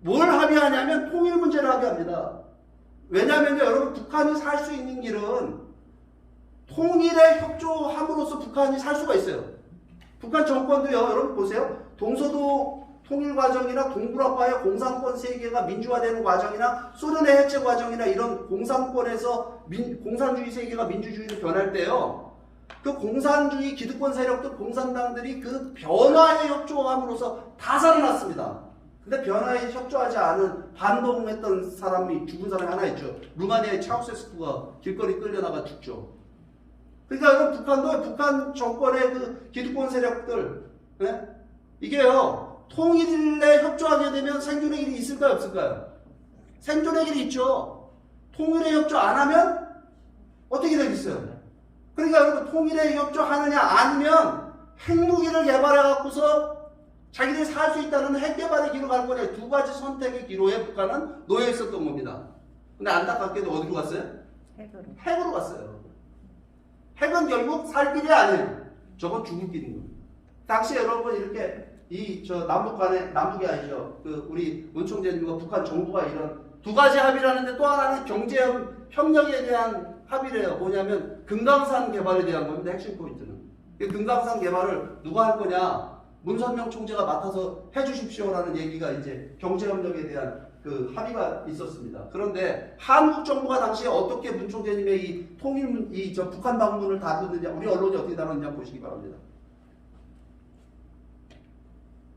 뭘 합의하냐면 통일 문제를 합의합니다. 왜냐하면 여러분 북한이 살 수 있는 길은 통일에 협조함으로써 북한이 살 수가 있어요. 북한 정권도요. 여러분 보세요. 동서도 통일 과정이나 동북아과의 공산권 세계가 민주화되는 과정이나 소련의 해체 과정이나 이런 공산권에서 공산주의 세계가 민주주의로 변할 때요. 그 공산주의 기득권 세력들, 공산당들이 그 변화에 협조함으로써 다 살아났습니다. 근데 변화에 협조하지 않은 반동했던 사람이 죽은 사람이 하나 있죠. 루마니아의 차우세스쿠가 길거리 끌려나가 죽죠. 그러니까 여러분 북한도 북한 정권의 그 기득권 세력들, 네? 이게요. 통일에 협조하게 되면 생존의 길이 있을까요? 없을까요? 생존의 길이 있죠. 통일에 협조 안 하면 어떻게 되겠어요? 그러니까 여러분 통일에 협조하느냐 아니면 핵무기를 개발해 갖고서 자기들이 살 수 있다는 핵 개발의 길로 갈 거냐, 두 가지 선택의 기로에 북한은 놓여 있었던 겁니다. 근데 안타깝게도 어디로 갔어요? 핵으로 갔어요. 핵은 결국 살 길이 아니에요. 저건 죽을 길인 겁니다. 당시 여러분 이렇게 남북이 아니죠. 우리 문 총재님과 북한 정부가 이런 두 가지 합의를 하는데 또 하나는 경제 협력에 대한 합의래요. 뭐냐면 금강산 개발에 대한 겁니다. 핵심 포인트는. 금강산 개발을 누가 할 거냐? 문선명 총재가 맡아서 해주십시오라는 얘기가 이제 경제 협력에 대한 그 합의가 있었습니다. 그런데 한국 정부가 당시에 어떻게 문 총재님의 이 북한 방문을 다루느냐, 우리 언론이 어떻게 다뤘느냐 보시기 바랍니다.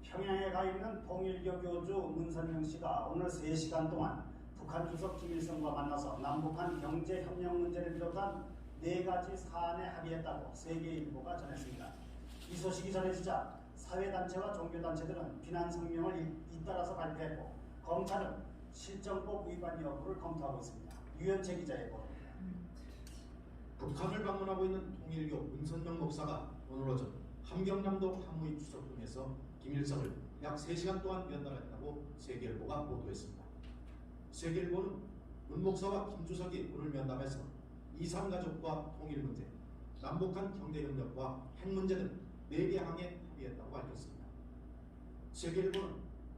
평양에 가 있는 통일교 교주 문선명 씨가 오늘 3시간 동안 북한 주석 김일성과 만나서 남북한 경제 협력 문제를 비롯한 4가지 사안에 합의했다고 세계일보가 전했습니다. 이 소식이 전해지자 사회단체와 종교단체들은 비난 성명을 잇따라서 발표했고 검찰은 실정법 위반 여부를 검토하고 있습니다. 유현채 기자의 보도입니다. 북한을 방문하고 있는 통일교 문선명 목사가 오늘 오전 함경남도 한무이 추석동에서 김일성을 약 3시간 동안 면담했다고 세계일보가 보도했습니다. 세계일보는 문 목사와 김 주석이 오늘 면담에서 이산가족과 통일 문제, 남북한 경제협력과 핵 문제 등 4개 항에 합의했다고 밝혔습니다. 세계일보는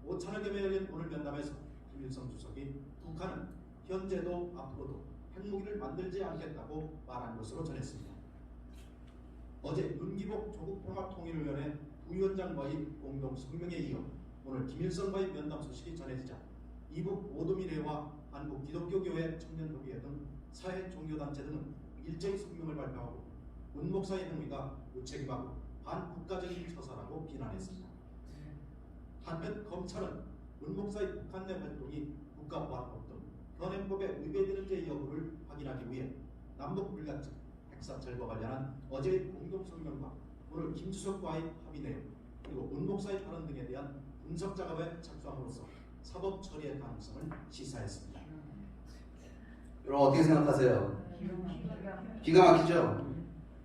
오찬을 겸해 열린 오늘 면담에서 김일성 주석이 북한은 현재도 앞으로도 핵무기를 만들지 않겠다고 말한 것으로 전했습니다. 어제 윤기복 조국통합통일위원회 부위원장과의 공동 성명에 이어 오늘 김일성과의 면담 소식이 전해지자 이북 오도미래와 한국 기독교교회 청년협의회 등 사회 종교단체 등은 일제히 성명을 발표하고 문 목사의 행위가 무책임하고 반국가적인 처사라고 비난했습니다. 한편 검찰은 문 목사의 북한 내 활동이 국가보안법 등 현행법에 위배되는지 여부를 확인하기 위해 남북 불가침, 핵사 철거 관련한 어제의 공동 성명과 오늘 김주석과의 합의 내용 그리고 문 목사의 발언 등에 대한 분석 작업에 착수함으로써 사법 처리의 가능성을 시사했습니다. 여러분 어떻게 생각하세요? 기가 막히죠?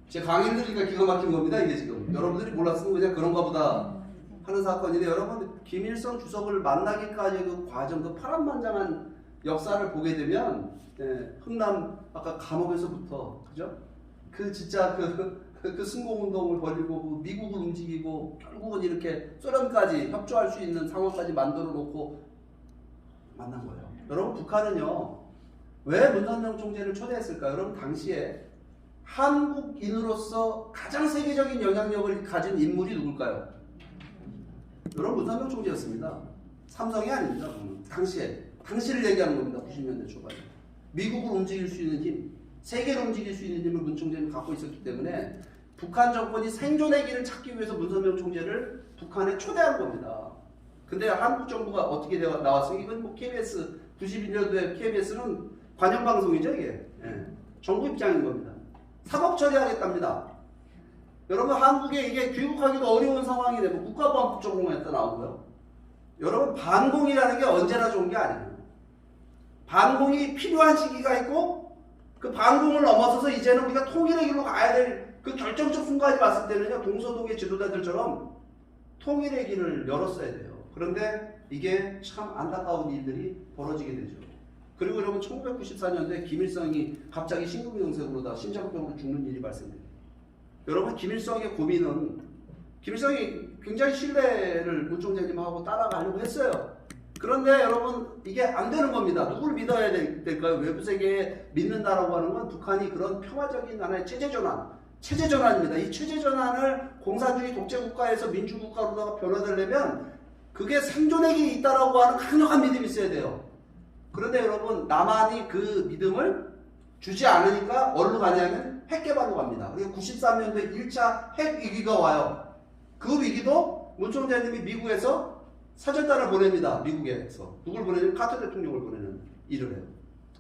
제 강의를 들으니까 기가 막힌 겁니다. 이게 지금 여러분들이 몰랐으면 그냥 그런가 보다 하는 사건인데 여러분 김일성 주석을 만나기까지 그 과정, 그 파란만장한 역사를 보게 되면 흥남 아까 감옥에서부터 그죠? 그 진짜 그 승공운동을 벌이고 미국을 움직이고 결국은 이렇게 소련까지 협조할 수 있는 상황까지 만들어 놓고 만난 거예요. 여러분 북한은요 왜 문선명 총재를 초대했을까요? 여러분 당시에 한국인으로서 가장 세계적인 영향력을 가진 인물이 누굴까요? 여러분 문선명 총재였습니다. 삼성이 아닙니다. 당시를 얘기하는 겁니다. 90년대 초반에 미국을 움직일 수 있는 힘, 세계를 움직일 수 있는 힘을 문 총재는 갖고 있었기 때문에 북한 정권이 생존의 길을 찾기 위해서 문선명 총재를 북한에 초대한 겁니다. 근데 한국 정부가 어떻게 나왔어요? 이건 뭐 KBS 92년도에 KBS는 관영방송이죠 이게. 예. 정부 입장인 겁니다. 사법 처리하겠답니다. 여러분 한국에 이게 귀국하기도 어려운 상황이 되고 국가보안법 적용했다 나오고요. 여러분 반공이라는 게 언제나 좋은 게 아니에요. 반공이 필요한 시기가 있고 그 반공을 넘어서서 이제는 우리가 통일의 길로 가야 될 그 결정적 순간이 왔을 때는요. 동서독의 지도자들처럼 통일의 길을 열었어야 돼요. 그런데 이게 참 안타까운 일들이 벌어지게 되죠. 그리고 여러분 1994년도에 김일성이 갑자기 심근경색으로다 심장병으로 죽는 일이 발생돼요. 여러분 김일성의 고민은 김일성이 굉장히 신뢰를 문총재님하고 따라가려고 했어요. 그런데 여러분 이게 안 되는 겁니다. 누굴 믿어야 될까요? 외부 세계에 믿는다라고 하는 건 북한이 그런 평화적인 하나의 체제 전환입니다. 이 체제 전환을 공산주의 독재국가에서 민주국가로다가 변화되려면 그게 생존의 길이 있다라고 하는 강력한 믿음이 있어야 돼요. 그런데 여러분 남한이 그 믿음을 주지 않으니까 어디로 가냐면 핵 개발로 갑니다. 그리고 93년도에 1차 핵 위기가 와요. 그 위기도 문총재님이 미국에서 사절단을 보냅니다. 미국에서. 누굴 보내냐면 카터 대통령을 보내는 일을 해요.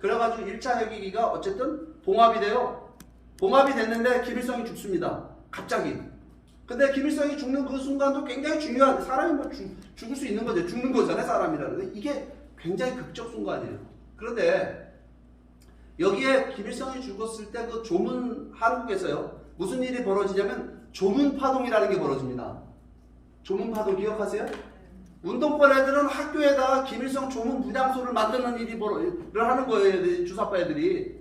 그래가지고 1차 핵 위기가 어쨌든 봉합이 돼요. 봉합이 됐는데 김일성이 죽습니다. 갑자기. 근데 김일성이 죽는 그 순간도 굉장히 중요한, 사람이 뭐 죽을 수 있는 거죠. 죽는 거잖아요, 사람이라는 게. 이게 굉장히 극적 순간이에요. 그런데 여기에 김일성이 죽었을 때 그 조문, 한국에서요, 무슨 일이 벌어지냐면 조문파동이라는 게 벌어집니다. 조문파동 기억하세요? 운동권 애들은 학교에다가 김일성 조문 분향소를 만드는 일을 하는 거예요, 주사파 애들이.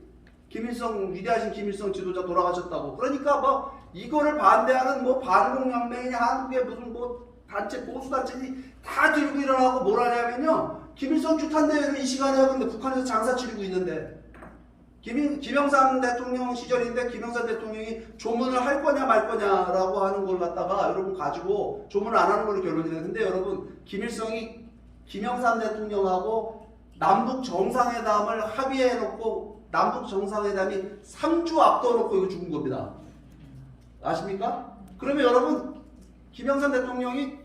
김일성, 위대하신 김일성 지도자 돌아가셨다고. 그러니까 뭐 이거를 반대하는 뭐 반공연맹이냐 한국의 무슨 뭐 단체, 보수단체들이 다 들고 일어나고 뭘 하냐면요, 김일성 규탄대회를 이 시간에 하고 있는데 북한에서 장사 치르고 있는데 김영삼 대통령 시절인데 김영삼 대통령이 조문을 할 거냐 말 거냐라고 하는 걸 갖다가 여러분 가지고 조문을 안 하는 걸로 결론이 됐는데, 여러분 김일성이 김영삼 대통령하고 남북 정상회담을 합의해 놓고 남북 정상회담이 3주 앞둬놓고 이거 죽은 겁니다. 아십니까? 그러면 여러분 김영삼 대통령이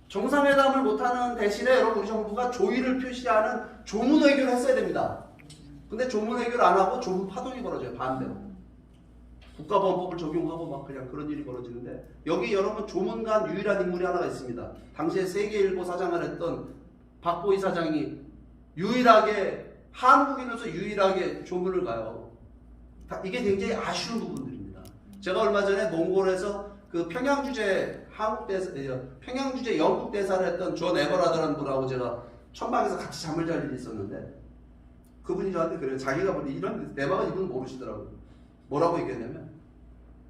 정상회담을 못하는 대신에 여러분 우리 정부가 조의를 표시하는 조문 외교를 했어야 됩니다. 근데 조문 외교를 안 하고 조문 파동이 벌어져요. 반대로. 국가보안법을 적용하고 막 그냥 그런 일이 벌어지는데, 여기 여러분 조문관 유일한 인물이 하나가 있습니다. 당시에 세계일보 사장을 했던 박보희 사장이 유일하게, 한국인으로서 유일하게 조문을 가요. 이게 굉장히 아쉬운 부분들입니다. 제가 얼마 전에 몽골에서 그 평양주재 평양주재 영국 대사를 했던 존 에버라드라는 분하고 제가 천막에서 같이 잠을 잘 일이 있었는데, 그분이 저한테 그래요. 자기가 보니 이런 내막은 이분 모르시더라고요. 뭐라고 얘기했냐면,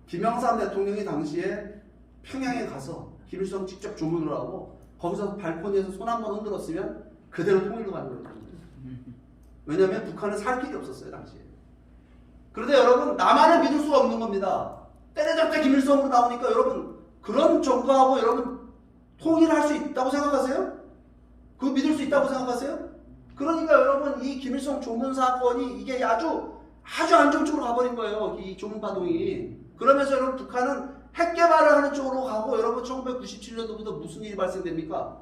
김영삼 대통령이 당시에 평양에 가서 김일성 직접 조문을 하고 거기서 발코니에서 손 한 번 흔들었으면 그대로 통일로 가는 거예요. 왜냐하면 북한은 살 길이 없었어요, 당시에. 그런데 여러분 남한을 믿을 수가 없는 겁니다. 때려잡자 김일성으로 나오니까 여러분 그런 정부하고 여러분 통일할 수 있다고 생각하세요? 그거 믿을 수 있다고 생각하세요? 그러니까 여러분 이 김일성 조문 사건이 이게 아주 안 좋은 쪽으로 가버린 거예요. 이 조문 파동이. 그러면서 여러분 북한은 핵 개발을 하는 쪽으로 가고, 여러분 1997년도부터 무슨 일이 발생됩니까?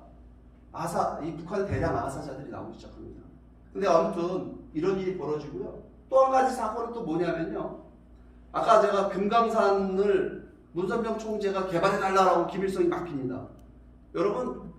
이 북한의 대량 아사자들이 나오기 시작합니다. 근데 아무튼 이런 일이 벌어지고요. 또 한 가지 사건은 또 뭐냐면요, 아까 제가 금강산을 문선명 총재가 개발해달라고 김일성이 막힙니다. 여러분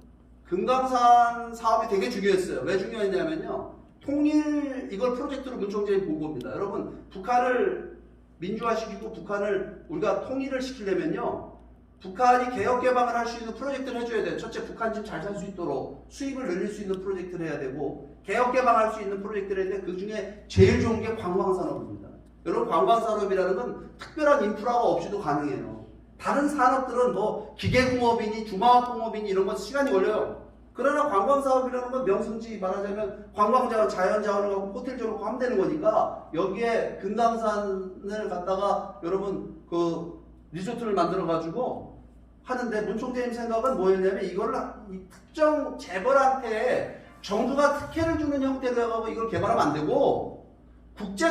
금강산 사업이 되게 중요했어요. 왜 중요했냐면요, 통일, 이걸 프로젝트로 문 총재님 본 겁니다. 여러분 북한을 민주화시키고 북한을 우리가 통일을 시키려면요, 북한이 개혁 개방을 할 수 있는 프로젝트를 해줘야 돼요. 첫째, 북한 집 잘 살 수 있도록 수입을 늘릴 수 있는 프로젝트를 해야 되고, 개혁 개방할 수 있는 프로젝트를 해야 되는데 그 중에 제일 좋은 게 관광산업입니다. 여러분 관광산업이라는 건 특별한 인프라가 없이도 가능해요. 다른 산업들은 뭐 기계공업이니 중화학공업이니 이런 건 시간이 걸려요. 그러나 관광사업이라는 건 명승지 말하자면 관광자원, 자연자원을 갖고 호텔 줘놓고 하면 되는 거니까, 여기에 금강산을 갖다가 여러분 그 리조트를 만들어 가지고 하는데, 문 총재님 생각은 뭐였냐면 이거를 이 특정 재벌한테 정부가 특혜를 주는 형태로 해가지고 이걸 개발하면 안 되고 국제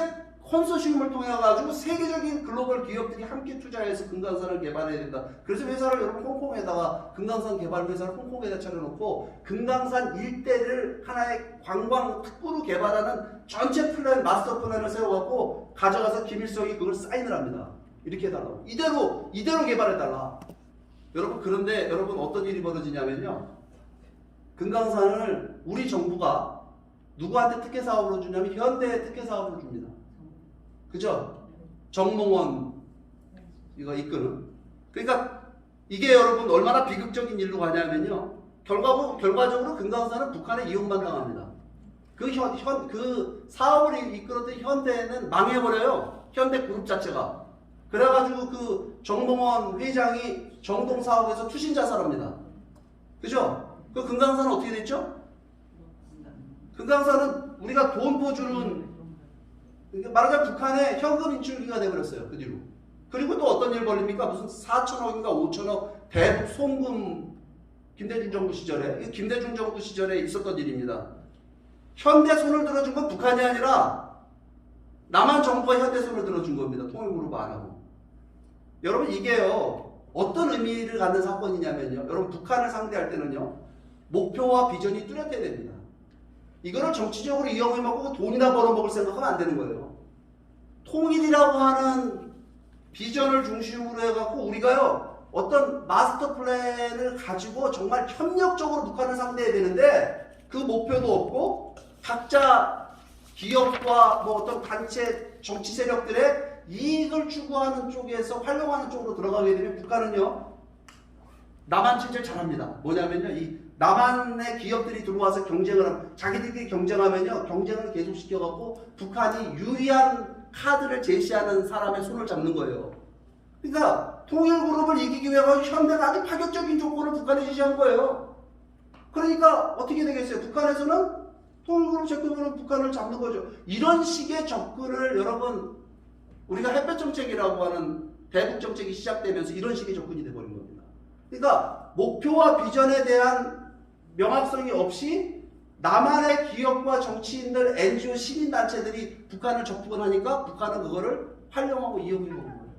컨소시엄을 통해 가지고 세계적인 글로벌 기업들이 함께 투자해서 금강산을 개발해야 된다. 그래서 회사를 여러분 홍콩에다가 금강산 개발 회사를 홍콩에다 차려놓고 금강산 일대를 하나의 관광 특구로 개발하는 전체 플랜 마스터 플랜을 세워갖고 가져가서 김일성이 그걸 사인을 합니다. 이렇게 해달라고. 이대로 개발해달라. 여러분 그런데 여러분 어떤 일이 벌어지냐면요. 금강산을 우리 정부가 누구한테 특혜 사업으로 주냐면 현대에 특혜 사업으로 줍니다. 그죠? 정몽원 이거 이끄는. 그러니까 이게 여러분 얼마나 비극적인 일로 가냐면요. 결과적으로 금강산은 북한에 이용만 당합니다. 그 사업을 이끌었던 현대는 망해버려요. 현대그룹 자체가. 그래가지고 그 정몽원 회장이 정동 사업에서 투신 자살합니다. 그죠? 그 금강산은 어떻게 됐죠? 금강산은 우리가 돈 퍼주는 말하자면 북한의 현금 인출기가 돼버렸어요. 그 뒤로. 그리고 또 어떤 일 벌립니까? 무슨 4천억인가 5천억 대북 송금 김대중 정부 시절에 김대중 정부 시절에 있었던 일입니다. 현대 손을 들어준 건 북한이 아니라 남한 정부가 현대 손을 들어준 겁니다. 통일그룹 안 하고. 여러분 이게요 어떤 의미를 갖는 사건이냐면요. 여러분 북한을 상대할 때는요 목표와 비전이 뚜렷해야 됩니다. 이거를 정치적으로 이용해먹고 돈이나 벌어먹을 생각하면 안 되는 거예요. 통일이라고 하는 비전을 중심으로 해갖고 우리가요 어떤 마스터 플랜을 가지고 정말 협력적으로 북한을 상대해야 되는데 그 목표도 없고 각자 기업과 뭐 어떤 단체 정치 세력들의 이익을 추구하는 쪽에서 활용하는 쪽으로 들어가게 되면 북한은요 남한 체제를 잘합니다. 뭐냐면요 이 남한의 기업들이 들어와서 경쟁을 하면 자기들끼리 경쟁하면요 경쟁을 계속 시켜갖고 북한이 유리한 카드를 제시하는 사람의 손을 잡는 거예요. 그러니까 통일그룹을 이기기 위해서 현대가 아주 파격적인 조건을 북한에 제시한 거예요. 그러니까 어떻게 되겠어요? 북한에서는 통일그룹 제껴보는 북한을 잡는 거죠. 이런 식의 접근을 여러분 우리가 햇볕 정책이라고 하는 대북 정책이 시작되면서 이런 식의 접근이 돼버린 겁니다. 그러니까 목표와 비전에 대한 명확성이 없이 남한의 기업과 정치인들, NGO, 시민단체들이 북한을 접근을 하니까 북한은 그거를 활용하고 이용해 먹는 거예요.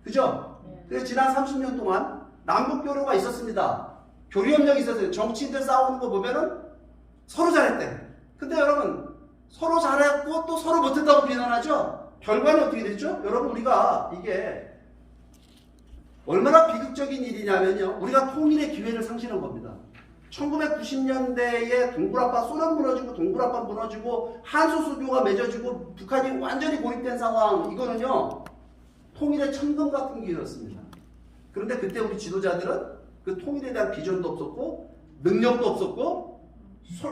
그죠? 그래서 지난 30년 동안 남북교류가 있었습니다. 교류협력이 있었어요. 정치인들 싸우는 거 보면은 서로 잘했대. 근데 여러분 서로 잘했고 또 서로 못했다고 비난하죠? 결과는 어떻게 됐죠? 여러분 우리가 이게 얼마나 비극적인 일이냐면요. 우리가 통일의 기회를 상실한 겁니다. 1990년대에 동굴압박 소련 무너지고 동굴압박 무너지고 한소수교가 맺어지고 북한이 완전히 고립된 상황 이거는요. 통일의 천금 같은 기회였습니다. 그런데 그때 우리 지도자들은 그 통일에 대한 비전도 없었고 능력도 없었고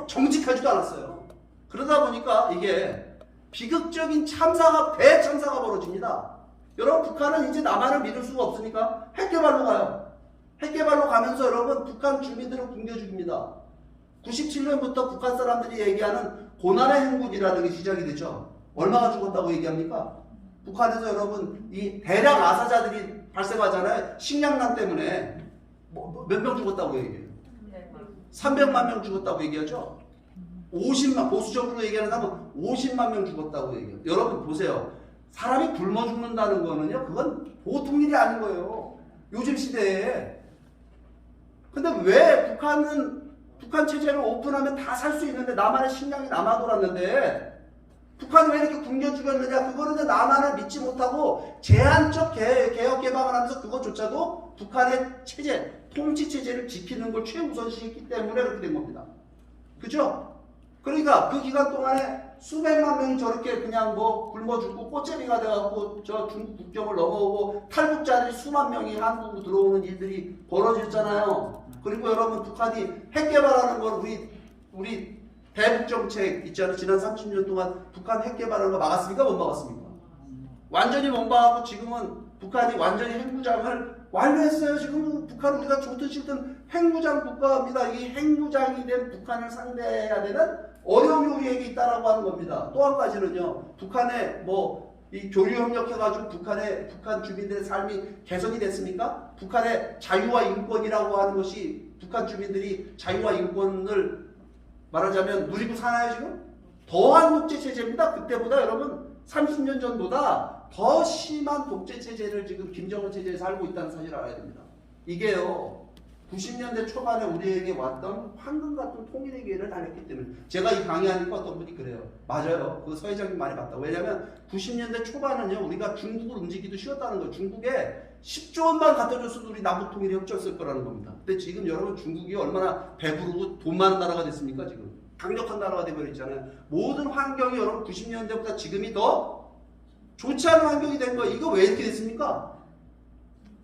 정직하지도 않았어요. 그러다 보니까 이게 비극적인 참사가 대참사가 벌어집니다. 여러분 북한은 이제 남한을 믿을 수가 없으니까 핵개발로 가요. 핵개발로 가면서 여러분 북한 주민들을 굶겨 죽입니다. 97년부터 북한 사람들이 얘기하는 고난의 행군이라는 게 시작이 되죠. 얼마가 죽었다고 얘기합니까? 북한에서 여러분 이 대량 아사자들이 발생하잖아요. 식량난 때문에 몇 명 죽었다고 얘기해요. 300만 명 죽었다고 얘기하죠. 50만 보수적으로 얘기하는 사람은 50만 명 죽었다고 얘기해요. 여러분 보세요. 사람이 굶어 죽는다는 거는요. 그건 보통 일이 아닌 거예요. 요즘 시대에. 근데 왜 북한 체제를 오픈하면 다 살 수 있는데 남한의 식량이 남아 돌았는데 북한이 왜 이렇게 굶겨 죽였느냐? 그거는 남한을 믿지 못하고 제한적 개혁 개방을 하면서 그것조차도 북한의 체제, 통치 체제를 지키는 걸 최우선시했기 때문에 그렇게 된 겁니다. 그죠? 그러니까 그 기간 동안에 수백만 명이 저렇게 그냥 뭐 굶어 죽고 꽃제비가 돼갖고 저 중국 국경을 넘어오고 탈북자들이 수만 명이 한국으로 들어오는 일들이 벌어졌잖아요. 그리고 여러분 북한이 핵 개발하는 걸 우리 대북 정책 있잖아요. 지난 30년 동안 북한 핵 개발하는 거 막았습니까? 못 막았습니까? 완전히 못 막았고 지금은 북한이 완전히 핵무장을 완료했어요. 지금 북한 우리가 좋든 싫든 핵무장 국가입니다. 이 핵무장이 된 북한을 상대해야 되는 어려움이 우리에게 있다라고 하는 겁니다. 또 한 가지는요. 북한에 이 교류 협력해가지고 북한 주민들의 삶이 개선이 됐습니까? 북한의 자유와 인권이라고 하는 것이 북한 주민들이 자유와 인권을 말하자면 누리고 사나요 지금? 더한 독재 체제입니다. 그때보다 여러분 30년 전보다 더 심한 독재 체제를 지금 김정은 체제에 살고 있다는 사실을 알아야 됩니다. 이게요 90년대 초반에 우리에게 왔던 황금 같은 통일의 기회를 달렸기 때문에 제가 이 강의하니까 어떤 분이 그래요. 맞아요. 그 서 회장님 말이 맞다. 왜냐하면 90년대 초반은요 우리가 중국을 움직이기도 쉬웠다는 거예요. 중국에 10조 원만 갖다 줬어도 우리 남북 통일이 혁주였을 거라는 겁니다. 근데 지금 여러분 중국이 얼마나 배부르고 돈 많은 나라가 됐습니까? 지금 강력한 나라가 되버렸잖아요. 모든 환경이 여러분 90년대보다 지금이 더 좋지 않은 환경이 된 거예요. 이거 왜 이렇게 됐습니까?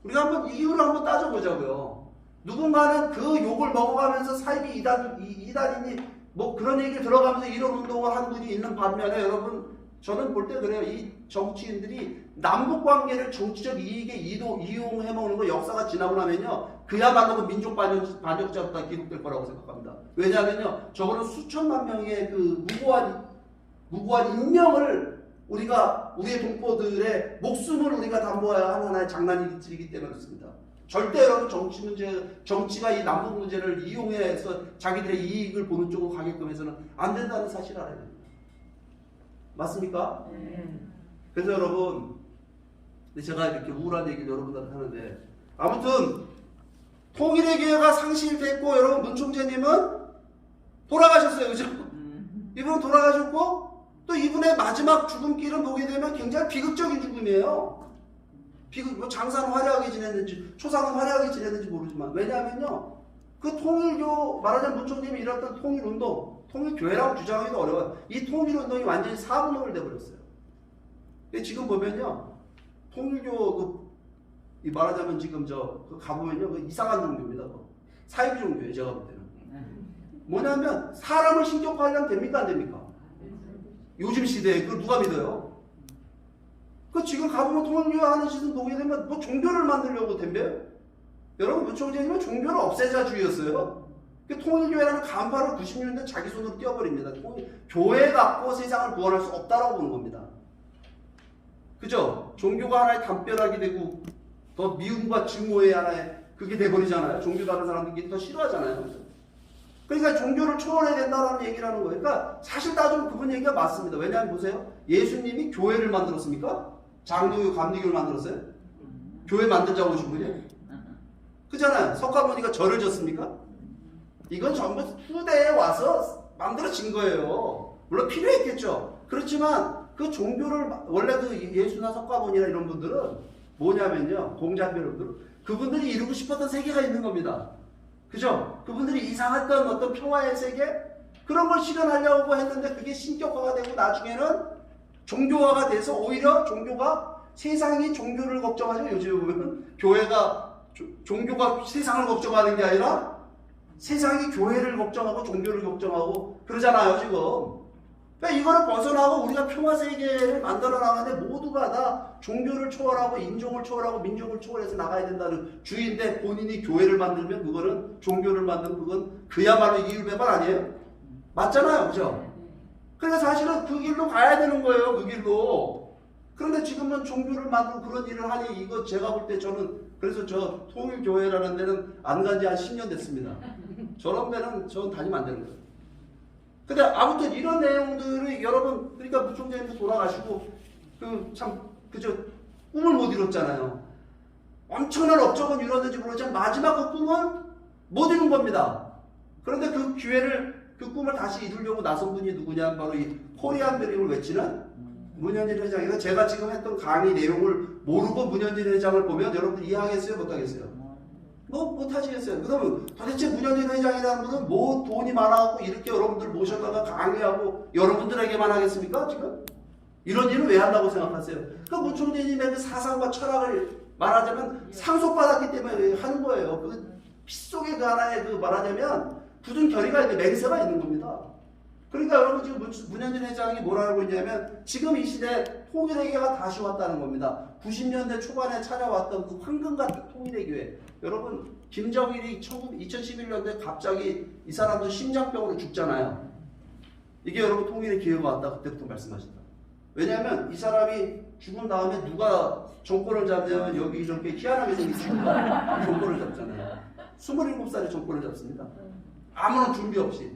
우리가 한번 이유를 한번 따져보자고요. 누군가는 그 욕을 먹어가면서 사이비 이단이니 뭐 그런 얘기 들어가면서 이런 운동을 한 분이 있는 반면에 여러분 저는 볼 때 그래요. 이 정치인들이 남북 관계를 정치적 이익에 이용해 먹는 거 역사가 지나고 나면요 그야말로 그 민족 반역자로다 기록될 거라고 생각합니다. 왜냐하면요 저거는 수천만 명의 그 무고한 인명을 우리의 동포들의 목숨을 우리가 담보해야 하는 하나의 장난이기 때문에 그렇습니다. 절대 여러분 정치가 이 남북 문제를 이용해서 자기들의 이익을 보는 쪽으로 가게끔 해서는 안 된다는 사실을 알아야 됩니다. 맞습니까? 그래서 여러분 제가 이렇게 우울한 얘기를 여러분들한테 하는데 아무튼 통일의 기회가 상실됐고 여러분 문총재님은 돌아가셨어요. 그죠? 이분은 돌아가셨고 또 이분의 마지막 죽음길은 보게 되면 굉장히 비극적인 죽음이에요. 뭐 장사는 화려하게 지냈는지 초상은 화려하게 지냈는지 모르지만 왜냐하면요 그 통일교 말하자면 문총님이 일었던 통일운동 통일교회라고 주장하기도 어려워요. 이 통일운동이 완전히 사분업을 돼버렸어요. 지금 보면요 통일교 말하자면 지금 가보면요 그 이상한 종교입니다. 사이비 종교예요. 제가 볼 때는 뭐냐면 사람을 신격화하려면 됩니까 안 됩니까? 요즘 시대에 그걸 누가 믿어요? 그 지금 가보면 통일교회 하는 짓은 보게 되면 뭐 종교를 만들려고 덤벼요. 여러분 문총재님은 종교를 없애자주의였어요. 그 통일교회라는 간파를 90년대 자기 손으로 띄워버립니다. 교회 갖고 세상을 구원할 수 없다라고 보는 겁니다. 그죠? 종교가 하나의 담벼락이 되고 더 미움과 증오의 하나의 그게 돼버리잖아요. 종교 다른 사람들이 더 싫어하잖아요. 그러니까 종교를 초월해야 된다는 얘기를 하는 거예요. 그러니까 사실 따지면 그분 얘기가 맞습니다. 왜냐하면 보세요. 예수님이 교회를 만들었습니까? 장로교, 감리교를 만들었어요? 교회 만들자고 오신 분이에요? 그잖아요. 석가모니가 절을 졌습니까? 이건 전부 후대에 와서 만들어진 거예요. 물론 필요했겠죠. 그렇지만 그 종교를 원래 그 예수나 석가모니나 이런 분들은 뭐냐면요. 공자별들 그분들이 이루고 싶었던 세계가 있는 겁니다. 그죠? 그분들이 이상했던 어떤 평화의 세계 그런 걸 실현하려고 했는데 그게 신격화가 되고 나중에는 종교화가 돼서 오히려 종교가 세상이 종교를 걱정하죠. 요즘에 보면 교회가 종교가 세상을 걱정하는 게 아니라 세상이 교회를 걱정하고 종교를 걱정하고 그러잖아요 지금. 그러니까 이거를 벗어나고 우리가 평화세계를 만들어 나가는데 모두가 다 종교를 초월하고 인종을 초월하고 민족을 초월해서 나가야 된다는 주의인데 본인이 교회를 만들면 그거는 종교를 만들면 그건 그야말로 이율배반 아니에요? 맞잖아요. 그죠? 그러니까 사실은 그 길로 가야 되는 거예요. 그 길로. 그런데 지금은 종교를 만들고 그런 일을 하니 이거 제가 볼 때 저는 그래서 저 통일교회라는 데는 안 간 지 한 10년 됐습니다. 저런 데는 저는 다니면 안 되는 거예요. 근데 아무튼 이런 내용들이 여러분 그러니까 문총재님도 돌아가시고 그저 꿈을 못 이뤘잖아요. 엄청난 업적은 이뤘는지 모르지만 마지막 그 꿈은 못 이룬 겁니다. 그런데 그 기회를 그 꿈을 다시 이루려고 나선 분이 누구냐 바로 이 코리안 드림을 외치는 문현진 회장이고 제가 지금 했던 강의 내용을 모르고 문현진 회장을 보면 여러분 이해하겠어요? 못하겠어요? 뭐 못하시겠어요? 그러면 도대체 문현진 회장이라는 분은 뭐 돈이 많아갖고 이렇게 여러분들 모셔다가 강의하고 여러분들에게만 하겠습니까? 지금? 이런 일을 왜 한다고 생각하세요? 그 문총재님의 그 사상과 철학을 말하자면 상속받았기 때문에 하는 거예요. 그 피 속에 그 하나의 그 말하자면 굳은 결의가 있는 맹세가 있는 겁니다. 그러니까 여러분 지금 문현진 회장이 뭐라고 있냐면 지금 이 시대 통일의 기회가 다시 왔다는 겁니다. 90년대 초반에 찾아왔던 그 황금 같은 통일의 기회. 여러분 김정일이 2011년도에 갑자기 이 사람도 심장병으로 죽잖아요. 이게 여러분 통일의 기회가 왔다 그때부터 말씀하신다. 왜냐하면 이 사람이 죽은 다음에 누가 정권을 잡냐면 여기 저렇게 희한하게 생긴 친구가 정권을 잡잖아요. 27살에 정권을 잡습니다. 아무런 준비 없이.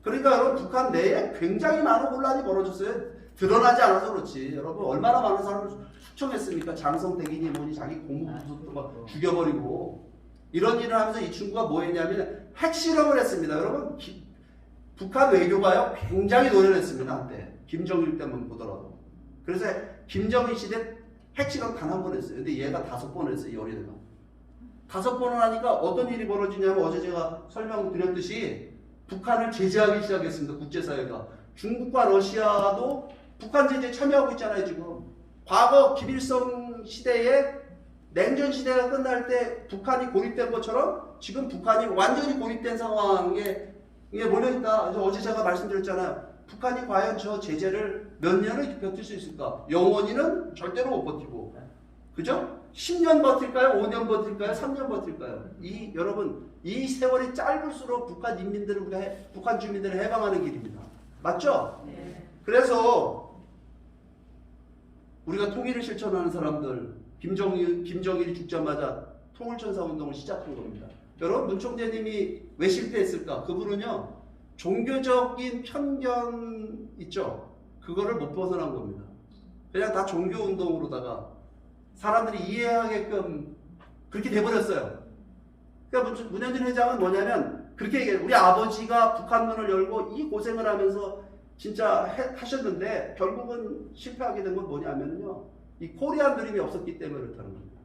그러니까 여러분 북한 내에 굉장히 많은 혼란이 벌어졌어요. 드러나지 않아서 그렇지. 여러분 얼마나 많은 사람을 숙청했습니까? 장성 대기니 뭐니 자기 공무부도 막 죽여버리고 이런 일을 하면서 이 친구가 뭐 했냐면 핵실험을 했습니다. 여러분 북한 외교가요 굉장히 노련했습니다 한때. 김정일 때만 보더라도. 그래서 김정일 시대 핵실험 단 한 번 했어요. 근데 얘가 5번 했어요. 이 어린애가. 5번을 하니까 어떤 일이 벌어지냐면 어제 제가 설명드렸듯이 북한을 제재하기 시작했습니다. 국제사회가. 중국과 러시아도 북한 제재에 참여하고 있잖아요 지금. 과거 김일성 시대에 냉전 시대가 끝날 때 북한이 고립된 것처럼 지금 북한이 완전히 고립된 상황에 몰려있다. 어제 제가 말씀드렸잖아요. 북한이 과연 저 제재를 몇 년을 버틸 수 있을까? 영원히는 절대로 못 버티고. 그죠? 10년 버틸까요? 5년 버틸까요? 3년 버틸까요? 여러분, 이 세월이 짧을수록 북한 인민들을 북한 주민들을 해방하는 길입니다. 맞죠? 네. 그래서 우리가 통일을 실천하는 사람들, 김정일이 죽자마자 통일천사 운동을 시작한 겁니다. 여러분, 문 총재님이 왜 실패했을까? 그분은요, 종교적인 편견 있죠? 그거를 못 벗어난 겁니다. 그냥 다 종교 운동으로다가 사람들이 이해하게끔 그렇게 돼버렸어요. 그러니까 문현진 회장은 뭐냐면 그렇게 얘기해요. 우리 아버지가 북한문을 열고 이 고생을 하면서 진짜 하셨는데 결국은 실패하게 된 건 뭐냐면요. 이 코리안 드림이 없었기 때문에 그렇다는 겁니다.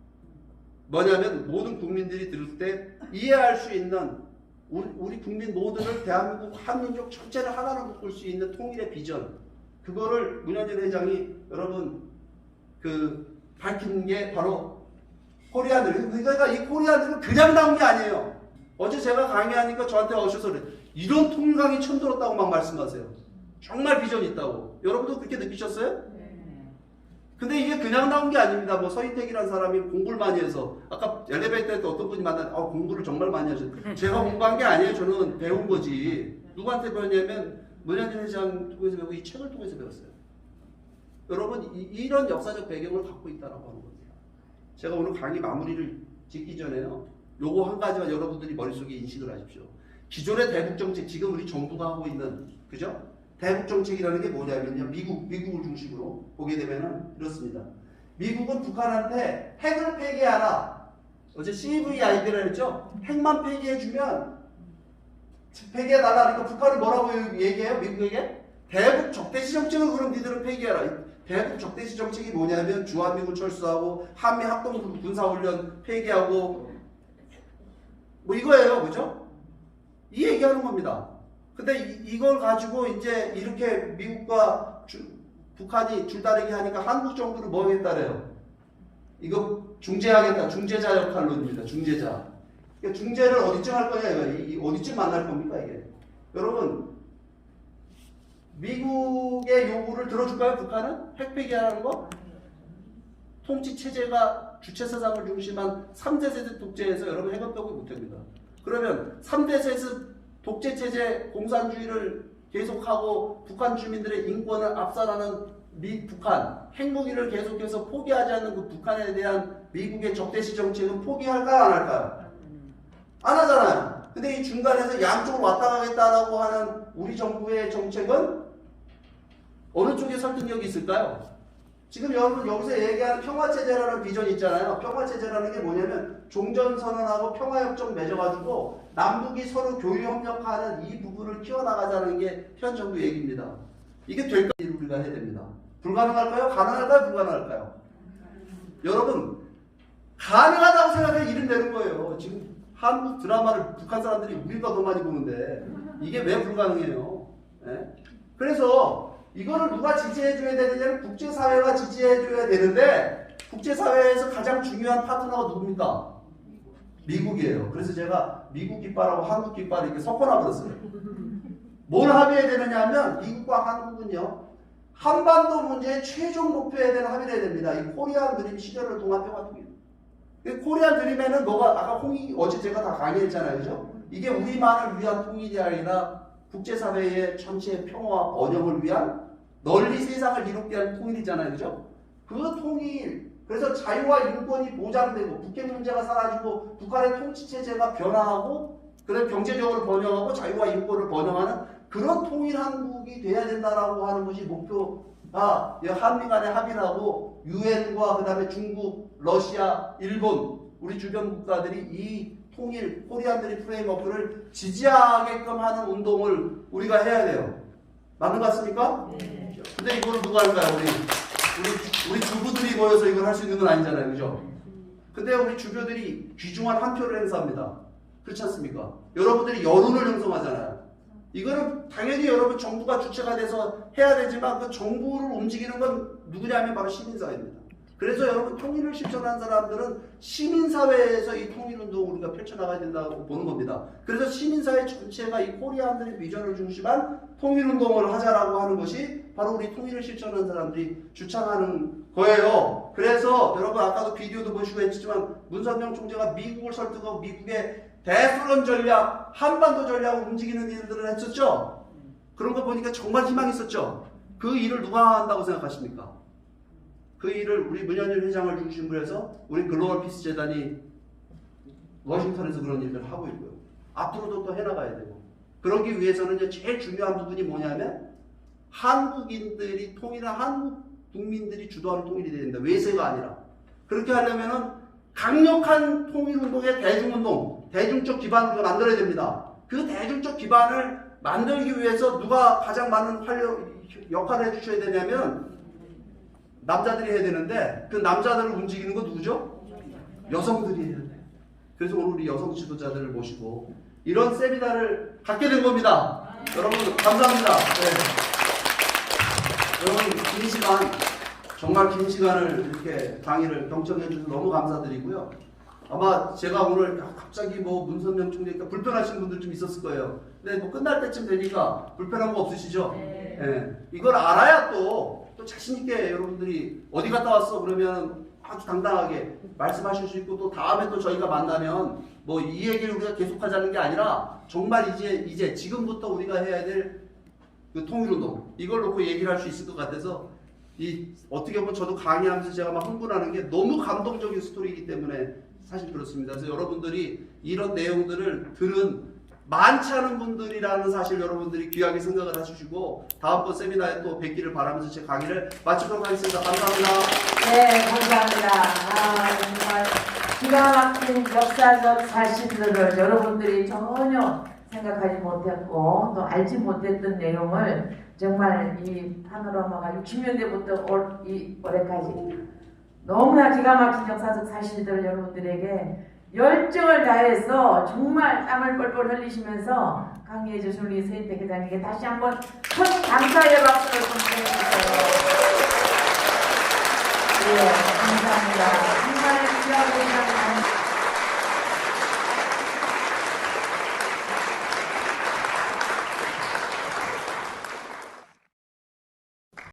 뭐냐면 모든 국민들이 들을 때 이해할 수 있는 우리 국민 모두를 대한민국 한민족 전체를 하나로 묶을 수 있는 통일의 비전, 그거를 문현진 회장이 여러분 밝힌 게 바로 코리안 드림. 그러니까 이 코리안 드림은 그냥 나온 게 아니에요. 어제 제가 강의하니까 저한테 오셔서 그래. 이런 통일 강의 처음 들었다고 막 말씀하세요. 정말 비전이 있다고. 여러분도 그렇게 느끼셨어요? 근데 이게 그냥 나온 게 아닙니다. 뭐 서희택이라는 사람이 공부를 많이 해서 아까 엘리베이터에 때 어떤 분이 만났는데 공부를 정말 많이 하셨어요. 제가 공부한 게 아니에요. 저는 배운 거지. 누구한테 배웠냐면 문현진 회장 통해서 배우고 이 책을 통해서 배웠어요. 여러분 이런 역사적 배경을 갖고 있다라고 하는 겁니다. 제가 오늘 강의 마무리를 짓기 전에요. 요거 한 가지만 여러분들이 머릿속에 인식을 하십시오. 기존의 대북정책, 지금 우리 정부가 하고 있는, 그죠? 대북정책이라는 게 뭐냐면요. 미국을 중심으로 보게 되면은 이렇습니다. 미국은 북한한테 핵을 폐기하라. 어제 CVID를 했죠? 핵만 폐기해주면, 폐기해달라. 그러니까 북한이 뭐라고 얘기해요? 미국에게? 대북 적대시 정책을 그럼 니들은 폐기해라. 대북 적대시 정책이 뭐냐면 주한미군 철수하고 한미 합동 군사훈련 폐기하고 뭐 이거예요. 그죠? 이 얘기하는 겁니다. 근데 이걸 가지고 이제 이렇게 미국과 북한이 줄다리기 하니까 한국 정부는 뭐 하겠다래요? 이거 중재하겠다. 중재자 역할론입니다. 중재자. 그러니까 중재를 어디쯤 할 거냐 이거. 어디쯤 만날 겁니까 이게? 여러분 미국의 요구를 들어줄까요? 북한은? 핵 폐기하라는 거? 통치체제가 주체사상을 중심한 3대 세대 독재에서 여러분 핵은 빼고 못합니다. 그러면 3대 세대 독재체제 공산주의를 계속하고 북한 주민들의 인권을 압살하는 북한, 핵무기를 계속해서 포기하지 않는 그 북한에 대한 미국의 적대시 정책은 포기할까요? 안 할까요? 안 하잖아요. 근데 이 중간에서 양쪽으로 왔다 가겠다라고 하는 우리 정부의 정책은 어느 쪽에 설득력이 있을까요? 지금 여러분 여기서 얘기하는 평화체제라는 비전이 있잖아요. 평화체제라는 게 뭐냐면 종전선언하고 평화협정 맺어가지고 남북이 서로 교류협력하는 이 부분을 키워나가자는 게 현 정부 얘기입니다. 이게 될까? 우리가 해야 됩니다. 불가능할까요? 가능할까요? 불가능할까요? 여러분 가능하다고 생각해 이름 되는 거예요. 지금 한국 드라마를 북한 사람들이 우리보다 더 많이 보는데 이게 왜 불가능해요? 네? 그래서 이거를 누가 지지해줘야 되느냐면 국제사회가 지지해줘야 되는데 국제사회에서 가장 중요한 파트너가 누굽니까? 미국이에요. 그래서 제가 미국 깃발하고 한국 깃발을 이렇게 섞어놔버렸어요. 뭘 합의해야 되느냐 하면 미국과 한국은요 한반도 문제의 최종 목표에 대한 합의를 해야 됩니다. 이 코리안 드림 시절을 통한 평화통일. 코리안 드림에는 뭐가 아까 어제 제가 다 강의했잖아요. 그죠? 이게 우리만을 위한 통일이 아니라 국제사회의 전체의 평화와 번영을 위한 널리 세상을 이롭게 하는 통일이잖아요. 그죠? 그 통일, 그래서 자유와 인권이 보장되고 북핵 문제가 사라지고 북한의 통치체제가 변화하고 그런 경제적으로 번영하고 자유와 인권을 번영하는 그런 통일 한국이 돼야 된다라고 하는 것이 이 한미 간의 합의를 하고 유엔과 그다음에 중국, 러시아, 일본 우리 주변 국가들이 이 통일 코리안 드림 프레임워크를 지지하게끔 하는 운동을 우리가 해야 돼요. 맞는 것 같습니까? 네. 근데 이거를 누가 할까요? 우리 주부들이 모여서 이걸 할 수 있는 건 아니잖아요. 그죠? 근데 우리 주부들이 귀중한 한 표를 행사합니다. 그렇지 않습니까? 여러분들이 여론을 형성하잖아요. 이거는 당연히 여러분 정부가 주체가 돼서 해야 되지만 그 정부를 움직이는 건 누구냐면 바로 시민사회입니다. 그래서 여러분 통일을 실천하는 사람들은 시민사회에서 이 통일운동을 우리가 펼쳐나가야 된다고 보는 겁니다. 그래서 시민사회 전체가 이 코리안들의 비전을 중심한 통일운동을 하자라고 하는 것이 바로 우리 통일을 실천하는 사람들이 주창하는 거예요. 그래서 여러분 아까도 비디오도 보시고 했지만 문선명 총재가 미국을 설득하고 미국의 대수론 전략, 한반도 전략을 움직이는 일들을 했었죠. 그런 거 보니까 정말 희망이 있었죠. 그 일을 누가 한다고 생각하십니까? 그 일을 우리 문현준 회장을 중심으로 해서 우리 글로벌 피스 재단이 워싱턴에서 그런 일들을 하고 있고요. 앞으로도 또 해나가야 되고. 그러기 위해서는 이제 제일 중요한 부분이 뭐냐면 한국인들이 통일한 한국 국민들이 주도하는 통일이 돼야 된다. 외세가 아니라. 그렇게 하려면은 강력한 통일운동의 대중운동, 대중적 기반을 만들어야 됩니다. 그 대중적 기반을 만들기 위해서 누가 가장 많은 역할을 해주셔야 되냐면 남자들이 해야 되는데 그 남자들을 움직이는 건 누구죠? 여성들이 해야 돼요. 그래서 오늘 우리 여성 지도자들을 모시고 이런 세미나를 갖게 된 겁니다. 여러분 감사합니다. 네. 여러분 긴 시간 정말 긴 시간을 이렇게 강의를 경청해 주셔서 너무 감사드리고요. 아마 제가 오늘 갑자기 뭐 문선명 총재니까 불편하신 분들 좀 있었을 거예요. 근데 뭐 끝날 때쯤 되니까 불편한 거 없으시죠? 네. 네. 이걸 알아야 또 자신있게 여러분들이 어디 갔다 왔어 그러면 아주 당당하게 말씀하실 수 있고 또 다음에 또 저희가 만나면 뭐 이 얘기를 우리가 계속하자는 게 아니라 정말 이제 지금부터 우리가 해야 될 그 통일운동 이걸 놓고 얘기를 할 수 있을 것 같아서 어떻게 보면 저도 강의하면서 제가 막 흥분하는 게 너무 감동적인 스토리이기 때문에 사실 그렇습니다. 그래서 여러분들이 이런 내용들을 들은 많지 않은 분들이라는 사실 여러분들이 귀하게 생각을 해주시고 다음번 세미나에 또 뵙기를 바라면서 제 강의를 마치도록 하겠습니다. 감사합니다. 네, 감사합니다. 정말 기가 막힌 역사적 사실들을 여러분들이 전혀 생각하지 못했고 또 알지 못했던 내용을 정말 이 파노라마가 60년대부터 올해까지 너무나 기가 막힌 역사적 사실들을 여러분들에게 열정을 다해서 정말 땀을 뻘뻘 흘리시면서 강의해 주신 우리 서인택 회장님께 다시 한번 큰 감사의 박수를 보내주세요. 네, 감사합니다. 정말